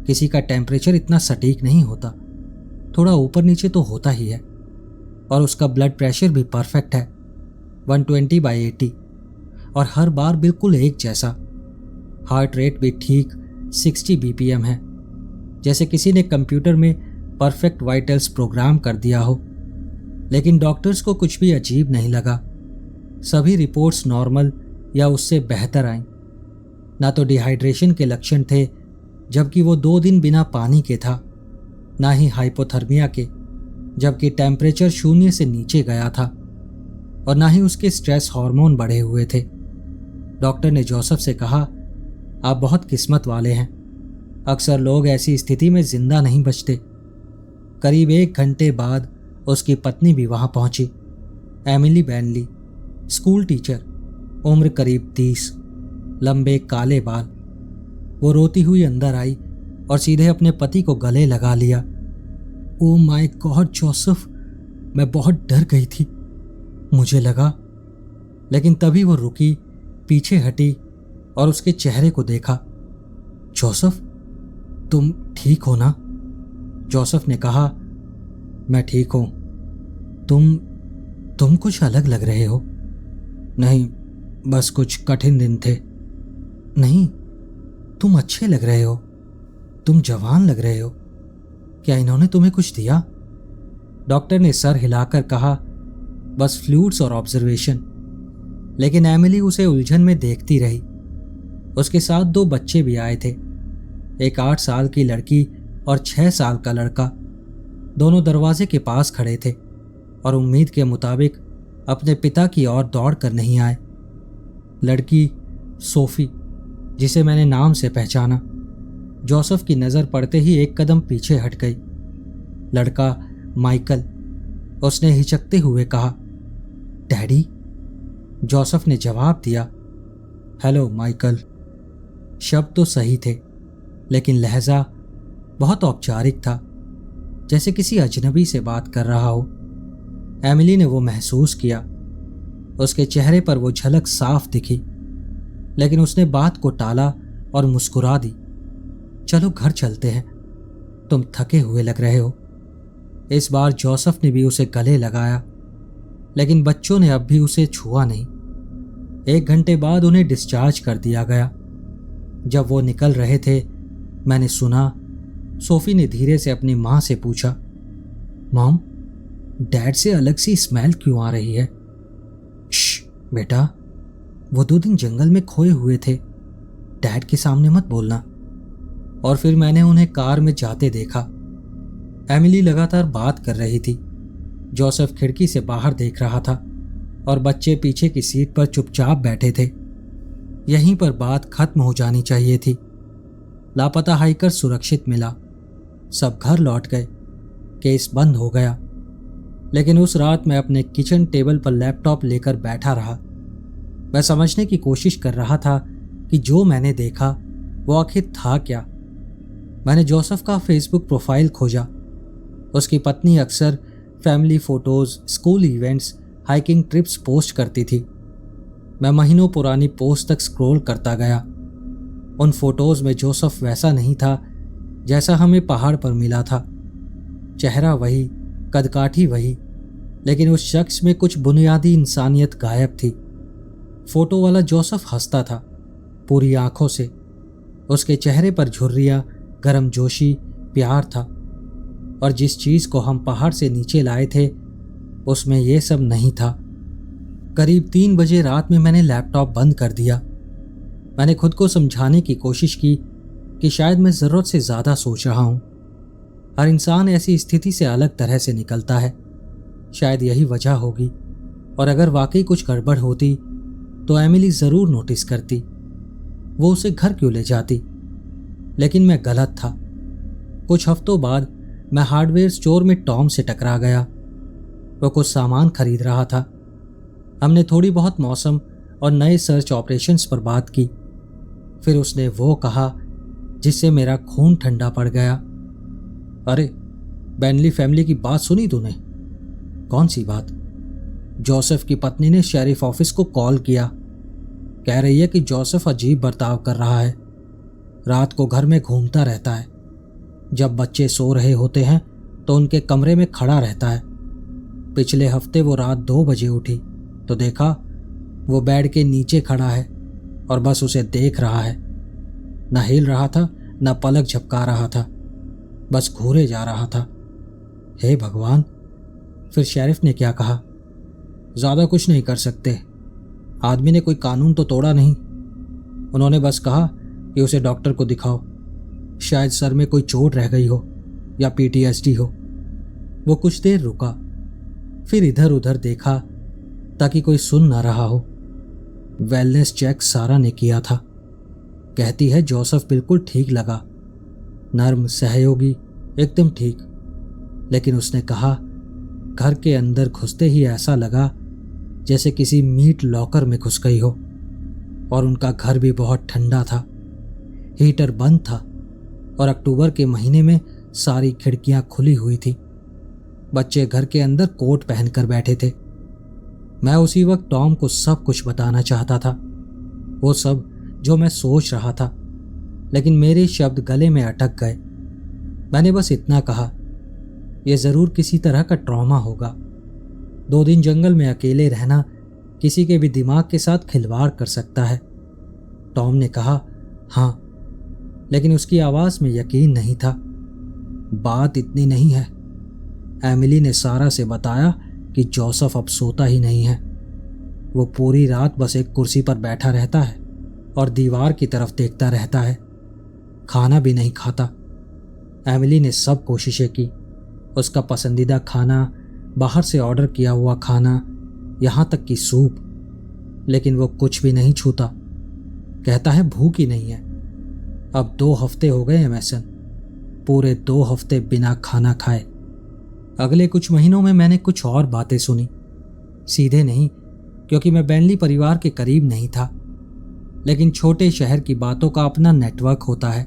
किसी का टेम्परेचर इतना सटीक नहीं होता, थोड़ा ऊपर नीचे तो होता ही है। और उसका ब्लड प्रेशर भी परफेक्ट है, 120/80, और हर बार बिल्कुल एक जैसा। हार्ट रेट भी ठीक 60 BPM है, जैसे किसी ने कंप्यूटर में परफेक्ट वाइटल्स प्रोग्राम कर दिया हो। लेकिन डॉक्टर्स को कुछ भी अजीब नहीं लगा। सभी रिपोर्ट्स नॉर्मल या उससे बेहतर आईं। ना तो डिहाइड्रेशन के लक्षण थे, जबकि वो 2 दिन बिना पानी के था, ना ही हाइपोथर्मिया के, जबकि टेम्परेचर 0 से नीचे गया था, और ना ही उसके स्ट्रेस हार्मोन बढ़े हुए थे। डॉक्टर ने जोसेफ से कहा, आप बहुत किस्मत वाले हैं, अक्सर लोग ऐसी स्थिति में जिंदा नहीं बचते। करीब 1 घंटे बाद उसकी पत्नी भी वहां पहुंची, एमिली बैनली, स्कूल टीचर, उम्र करीब 30, लंबे काले बाल। वो रोती हुई अंदर आई और सीधे अपने पति को गले लगा लिया। ओ माय गॉड जोसेफ, मैं बहुत डर गई थी, मुझे लगा। लेकिन तभी वो रुकी, पीछे हटी और उसके चेहरे को देखा। जोसेफ, तुम ठीक हो ना? जोसेफ ने कहा, मैं ठीक हूं। तुम कुछ अलग लग रहे हो। नहीं, बस कुछ कठिन दिन थे। नहीं, तुम अच्छे लग रहे हो, तुम जवान लग रहे हो। क्या इन्होंने तुम्हें कुछ दिया? डॉक्टर ने सर हिलाकर कहा, बस फ्लूइड्स और ऑब्जर्वेशन। लेकिन एमिली उसे उलझन में देखती रही। उसके साथ 2 बच्चे भी आए थे, एक 8 साल की लड़की और 6 साल का लड़का। दोनों दरवाजे के पास खड़े थे और उम्मीद के मुताबिक अपने पिता की ओर दौड़ कर नहीं आए। लड़की सोफी जिसे मैंने नाम से पहचाना। जोसेफ की नज़र पड़ते ही एक कदम पीछे हट गई। लड़का माइकल, उसने हिचकते हुए कहा। डैडी? जोसेफ ने जवाब दिया। Hello Michael. शब्द तो सही थे, लेकिन लहजा बहुत औपचारिक था, जैसे किसी अजनबी से बात कर रहा हो। एमिली ने वो महसूस किया। उसके चेहरे पर वो झलक साफ दिखी, लेकिन उसने बात को टाला और मुस्कुरा दी। चलो घर चलते हैं, तुम थके हुए लग रहे हो। इस बार जोसेफ ने भी उसे गले लगाया, लेकिन बच्चों ने अब भी उसे छुआ नहीं। 1 घंटे बाद उन्हें डिस्चार्ज कर दिया गया। जब वो निकल रहे थे, मैंने सुना सोफी ने धीरे से अपनी मां से पूछा, मॉम, डैड से अलग सी स्मेल क्यों आ रही है? श्श बेटा, वो 2 दिन जंगल में खोए हुए थे, डैड के सामने मत बोलना। और फिर मैंने उन्हें कार में जाते देखा। एमिली लगातार बात कर रही थी। जोसेफ खिड़की से बाहर देख रहा था और बच्चे पीछे की सीट पर चुपचाप बैठे थे। यहीं पर बात खत्म हो जानी चाहिए थी। लापता हाइकर सुरक्षित मिला, सब घर लौट गए, केस बंद हो गया। लेकिन उस रात मैं अपने किचन टेबल पर लैपटॉप लेकर बैठा रहा। मैं समझने की कोशिश कर रहा था कि जो मैंने देखा वो आखिर था क्या। मैंने जोसेफ का फेसबुक प्रोफाइल खोजा। उसकी पत्नी अक्सर family photos, school events, hiking trips post करती थी। मैं महीनों पुरानी पोस्ट तक स्क्रॉल करता गया। उन फोटोज में जोसेफ वैसा नहीं था जैसा हमें पहाड़ पर मिला था। चेहरा वही, कदकाठी वही, लेकिन उस शख्स में कुछ बुनियादी इंसानियत गायब थी। फोटो वाला जोसेफ हंसता था, पूरी आंखों से। उसके चेहरे पर झुर्रियां, गर्मजोशी, प्यार था। और जिस चीज को हम पहाड़ से नीचे लाए थे, उसमें यह सब नहीं था। करीब 3 बजे रात में मैंने लैपटॉप बंद कर दिया। मैंने खुद को समझाने की कोशिश की कि शायद मैं ज़रूरत से ज़्यादा सोच रहा हूँ। हर इंसान ऐसी स्थिति से अलग तरह से निकलता है, शायद यही वजह होगी। और अगर वाकई कुछ गड़बड़ होती तो एमिली ज़रूर नोटिस करती, वो उसे घर क्यों ले जाती। लेकिन मैं गलत था। कुछ हफ्तों बाद मैं हार्डवेयर स्टोर में टॉम से टकरा गया। वो कुछ सामान खरीद रहा था। हमने थोड़ी बहुत मौसम और नए सर्च ऑपरेशंस पर बात की। फिर उसने वो कहा जिससे मेरा खून ठंडा पड़ गया। अरे, बेनली फैमिली की बात सुनी तूने? कौन सी बात? जोसेफ की पत्नी ने शेरिफ ऑफिस को कॉल किया। कह रही है कि जोसेफ अजीब बर्ताव कर रहा है। रात को घर में घूमता रहता है। जब बच्चे सो रहे होते हैं तो उनके कमरे में खड़ा रहता है। पिछले हफ्ते वो रात 2 बजे उठी तो देखा वो बेड के नीचे खड़ा है और बस उसे देख रहा है। न हिल रहा था, न पलक झपका रहा था, बस घूरे जा रहा था। हे भगवान! फिर शेरिफ ने क्या कहा? ज़्यादा कुछ नहीं कर सकते, आदमी ने कोई कानून तो तोड़ा नहीं। उन्होंने बस कहा कि उसे डॉक्टर को दिखाओ, शायद सर में कोई चोट रह गई हो या PTSD हो। वो कुछ देर रुका, फिर इधर उधर देखा ताकि कोई सुन ना रहा हो। वेलनेस चेक सारा ने किया था। कहती है जोसेफ बिल्कुल ठीक लगा, नर्म, सहयोगी, एकदम ठीक। लेकिन उसने कहा घर के अंदर घुसते ही ऐसा लगा जैसे किसी मीट लॉकर में घुस गई हो। और उनका घर भी बहुत ठंडा था, हीटर बंद था और अक्टूबर के महीने में सारी खिड़कियां खुली हुई थी। बच्चे घर के अंदर कोट पहनकर बैठे थे। मैं उसी वक्त टॉम को सब कुछ बताना चाहता था, वो सब जो मैं सोच रहा था, लेकिन मेरे शब्द गले में अटक गए। मैंने बस इतना कहा, यह ज़रूर किसी तरह का ट्रॉमा होगा। 2 दिन जंगल में अकेले रहना किसी के भी दिमाग के साथ खिलवाड़ कर सकता है। टॉम ने कहा, हाँ, लेकिन उसकी आवाज़ में यकीन नहीं था। बात इतनी नहीं है। एमिली ने सारा से बताया कि जोसेफ अब सोता ही नहीं है। वो पूरी रात बस एक कुर्सी पर बैठा रहता है और दीवार की तरफ देखता रहता है, खाना भी नहीं खाता। एमिली ने सब कोशिशें की, उसका पसंदीदा खाना, बाहर से ऑर्डर किया हुआ खाना, यहाँ तक कि सूप, लेकिन वो कुछ भी नहीं छूता। कहता है भूख ही नहीं है। अब 2 हफ्ते हो गए हैं मैसन, पूरे 2 हफ्ते बिना खाना खाए। अगले कुछ महीनों में मैंने कुछ और बातें सुनी, सीधे नहीं क्योंकि मैं बेनली परिवार के करीब नहीं था, लेकिन छोटे शहर की बातों का अपना नेटवर्क होता है।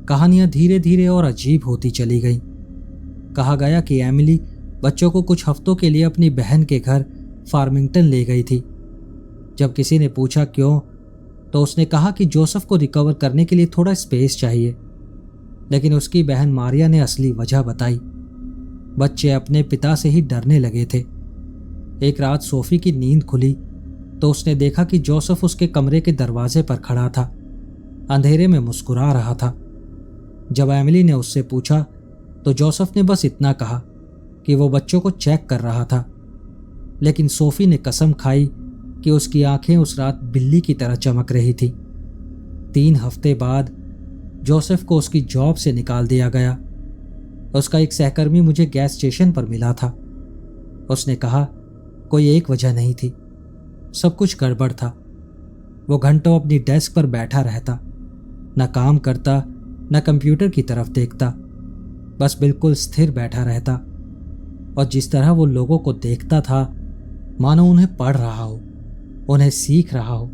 कहानियां धीरे धीरे और अजीब होती चली गईं। कहा गया कि एमिली बच्चों को कुछ हफ्तों के लिए अपनी बहन के घर फार्मिंगटन ले गई थी। जब किसी ने पूछा क्यों, तो उसने कहा कि जोसेफ को रिकवर करने के लिए थोड़ा स्पेस चाहिए। लेकिन उसकी बहन मारिया ने असली वजह बताई। बच्चे अपने पिता से ही डरने लगे थे। एक रात सोफी की नींद खुली तो उसने देखा कि जोसेफ उसके कमरे के दरवाजे पर खड़ा था, अंधेरे में मुस्कुरा रहा था। जब एमिली ने उससे पूछा तो जोसेफ ने बस इतना कहा कि वो बच्चों को चेक कर रहा था। लेकिन सोफी ने कसम खाई कि उसकी आंखें उस रात बिल्ली की तरह चमक रही थी। 3 हफ्ते बाद जोसेफ को उसकी जॉब से निकाल दिया गया। उसका एक सहकर्मी मुझे गैस स्टेशन पर मिला था। उसने कहा कोई एक वजह नहीं थी, सब कुछ गड़बड़ था। वो घंटों अपनी डेस्क पर बैठा रहता, न काम करता न कंप्यूटर की तरफ देखता, बस बिल्कुल स्थिर बैठा रहता। और जिस तरह वो लोगों को देखता था मानो उन्हें पढ़ रहा हो, उन्हें सीख रहा हो।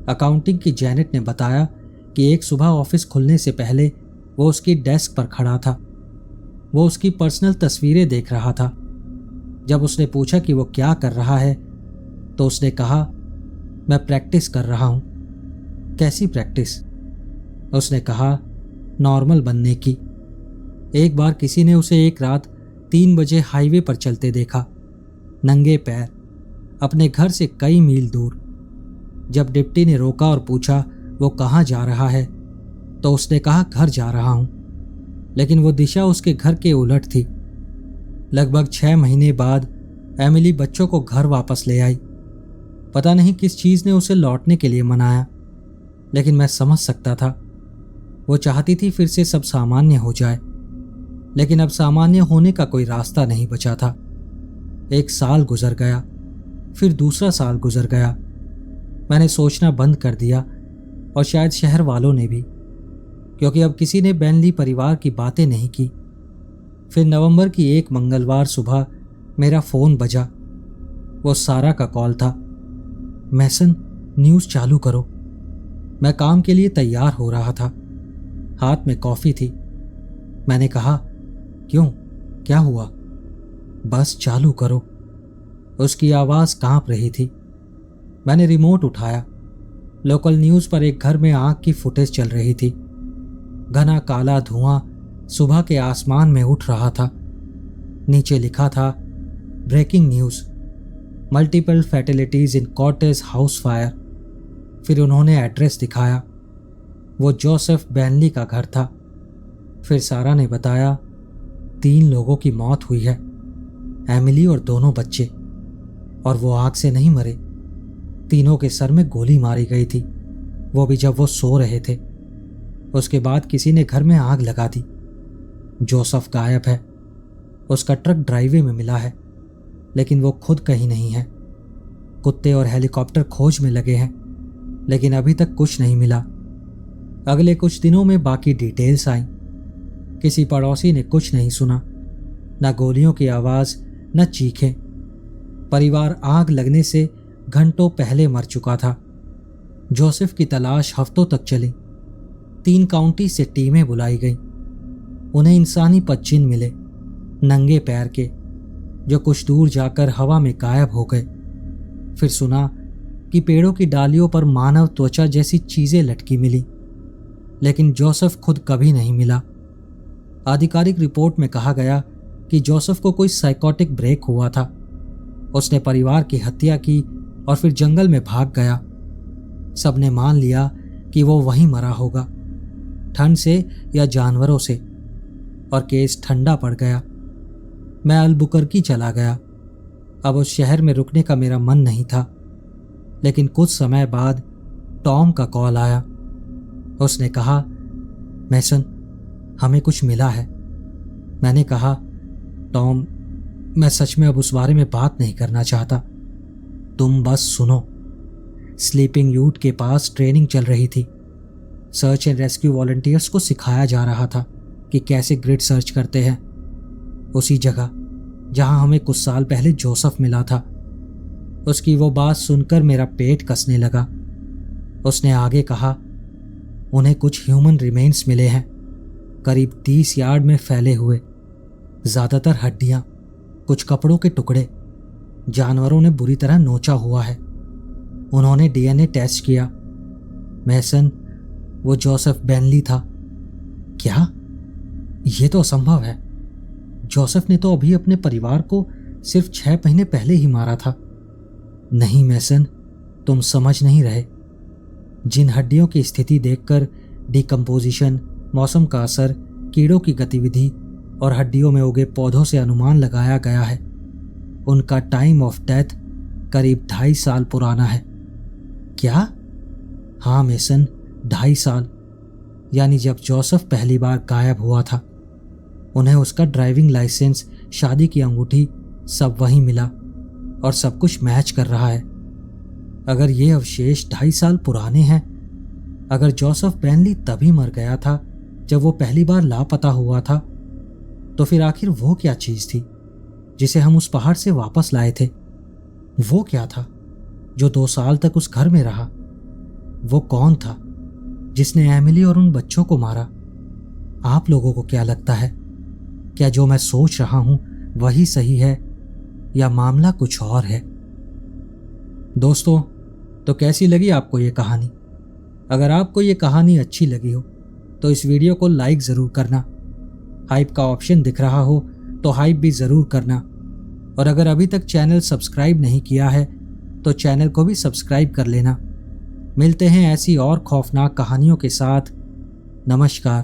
अकाउंटिंग की जैनेट ने बताया कि एक सुबह ऑफिस खुलने से पहले वो उसकी डेस्क पर खड़ा था। वो उसकी पर्सनल तस्वीरें देख रहा था। जब उसने पूछा कि वो क्या कर रहा है तो उसने कहा मैं प्रैक्टिस कर रहा हूं। कैसी प्रैक्टिस? उसने कहा नॉर्मल बनने की। एक बार किसी ने उसे एक रात 3 बजे हाईवे पर चलते देखा, नंगे पैर, अपने घर से कई मील दूर। जब डिप्टी ने रोका और पूछा वो कहाँ जा रहा है तो उसने कहा घर जा रहा हूं, लेकिन वो दिशा उसके घर के उलट थी। लगभग 6 महीने बाद एमिली बच्चों को घर वापस ले आई। पता नहीं किस चीज़ ने उसे लौटने के लिए मनाया, लेकिन मैं समझ सकता था। वो चाहती थी फिर से सब सामान्य हो जाए, लेकिन अब सामान्य होने का कोई रास्ता नहीं बचा था। 1 साल गुजर गया, फिर दूसरा साल गुजर गया। मैंने सोचना बंद कर दिया और शायद शहर वालों ने भी, क्योंकि अब किसी ने बेनली परिवार की बातें नहीं की। फिर नवंबर की एक मंगलवार सुबह मेरा फ़ोन बजा। वो सारा का कॉल था। मैसन, न्यूज़ चालू करो। मैं काम के लिए तैयार हो रहा था, हाथ में कॉफ़ी थी। मैंने कहा क्यों, क्या हुआ? बस चालू करो। उसकी आवाज़ कांप रही थी। मैंने रिमोट उठाया। लोकल न्यूज़ पर एक घर में आग की फुटेज चल रही थी। घना काला धुआं सुबह के आसमान में उठ रहा था। नीचे लिखा था ब्रेकिंग न्यूज़, मल्टीपल फैटेलिटीज इन कॉटेज हाउस फायर। फिर उन्होंने एड्रेस दिखाया। वो जोसेफ बेनली का घर था। फिर सारा ने बताया 3 लोगों की मौत हुई है, एमिली और 2 बच्चे। और वो आग से नहीं मरे, तीनों के सर में गोली मारी गई थी, वो भी जब वो सो रहे थे। उसके बाद किसी ने घर में आग लगा दी। जोसेफ गायब है। उसका ट्रक ड्राइवे में मिला है, लेकिन वो खुद कहीं नहीं है। कुत्ते और हेलीकॉप्टर खोज में लगे हैं, लेकिन अभी तक कुछ नहीं मिला। अगले कुछ दिनों में बाकी डिटेल्स आईं। किसी पड़ोसी ने कुछ नहीं सुना, न गोलियों की आवाज़ न चीखें। परिवार आग लगने से घंटों पहले मर चुका था। जोसेफ की तलाश हफ्तों तक चली। 3 काउंटी से टीमें बुलाई गईं। उन्हें इंसानी पदचिन्ह मिले, नंगे पैर के, जो कुछ दूर जाकर हवा में गायब हो गए। फिर सुना कि पेड़ों की डालियों पर मानव त्वचा जैसी चीजें लटकी मिली, लेकिन जोसेफ खुद कभी नहीं मिला। आधिकारिक रिपोर्ट में कहा गया कि जोसेफ को कोई साइकोटिक ब्रेक हुआ था। उसने परिवार की हत्या की और फिर जंगल में भाग गया। सबने मान लिया कि वो वहीं मरा होगा, ठंड से या जानवरों से, और केस ठंडा पड़ गया। मैं अल्बुकर्की चला गया। अब उस शहर में रुकने का मेरा मन नहीं था, लेकिन कुछ समय बाद टॉम का कॉल आया। उसने कहा, मैसन, हमें कुछ मिला है। मैंने कहा, टॉम, मैं सच में अब उस बारे में बात नहीं करना चाहता, तुम बस सुनो। स्लीपिंग यूट के पास ट्रेनिंग चल रही थी। सर्च एंड रेस्क्यू वॉलंटियर्स को सिखाया जा रहा था कि कैसे ग्रिड सर्च करते हैं। उसी जगह जहां हमें कुछ साल पहले जोसेफ मिला था। उसकी वो बात सुनकर मेरा पेट कसने लगा। उसने आगे कहा, उन्हें कुछ ह्यूमन रिमेन्स मिले हैं, करीब 30 यार्ड में फैले हुए, ज्यादातर हड्डियां, कुछ कपड़ों के टुकड़े। जानवरों ने बुरी तरह नोचा हुआ है। उन्होंने डीएनए टेस्ट किया। मैसन, वो जोसेफ बेनली था। क्या? यह तो असंभव है। जोसेफ ने तो अभी अपने परिवार को सिर्फ 6 महीने पहले ही मारा था। नहीं मैसन, तुम समझ नहीं रहे। जिन हड्डियों की स्थिति देखकर डिकम्पोजिशन, मौसम का असर, कीड़ों की गतिविधि और हड्डियों में उगे पौधों से अनुमान लगाया गया है, उनका टाइम ऑफ डेथ करीब 2.5 साल पुराना है। क्या? हाँ मैसन, 2.5 साल। यानी जब जोसेफ पहली बार गायब हुआ था, उन्हें उसका ड्राइविंग लाइसेंस, शादी की अंगूठी सब वहीं मिला और सब कुछ मैच कर रहा है। अगर ये अवशेष 2.5 साल पुराने हैं, अगर जोसेफ बेनली तभी मर गया था जब वो पहली बार लापता हुआ था, तो फिर आखिर वो क्या चीज थी जिसे हम उस पहाड़ से वापस लाए थे? वो क्या था जो 2 साल तक उस घर में रहा? वो कौन था जिसने एमिली और उन बच्चों को मारा? आप लोगों को क्या लगता है? क्या जो मैं सोच रहा हूं वही सही है या मामला कुछ और है? दोस्तों, तो कैसी लगी आपको ये कहानी? अगर आपको ये कहानी अच्छी लगी हो तो इस वीडियो को लाइक ज़रूर करना। हाइप का ऑप्शन दिख रहा हो तो हाइप भी ज़रूर करना। और अगर अभी तक चैनल सब्सक्राइब नहीं किया है तो चैनल को भी सब्सक्राइब कर लेना। मिलते हैं ऐसी और खौफनाक कहानियों के साथ। नमस्कार।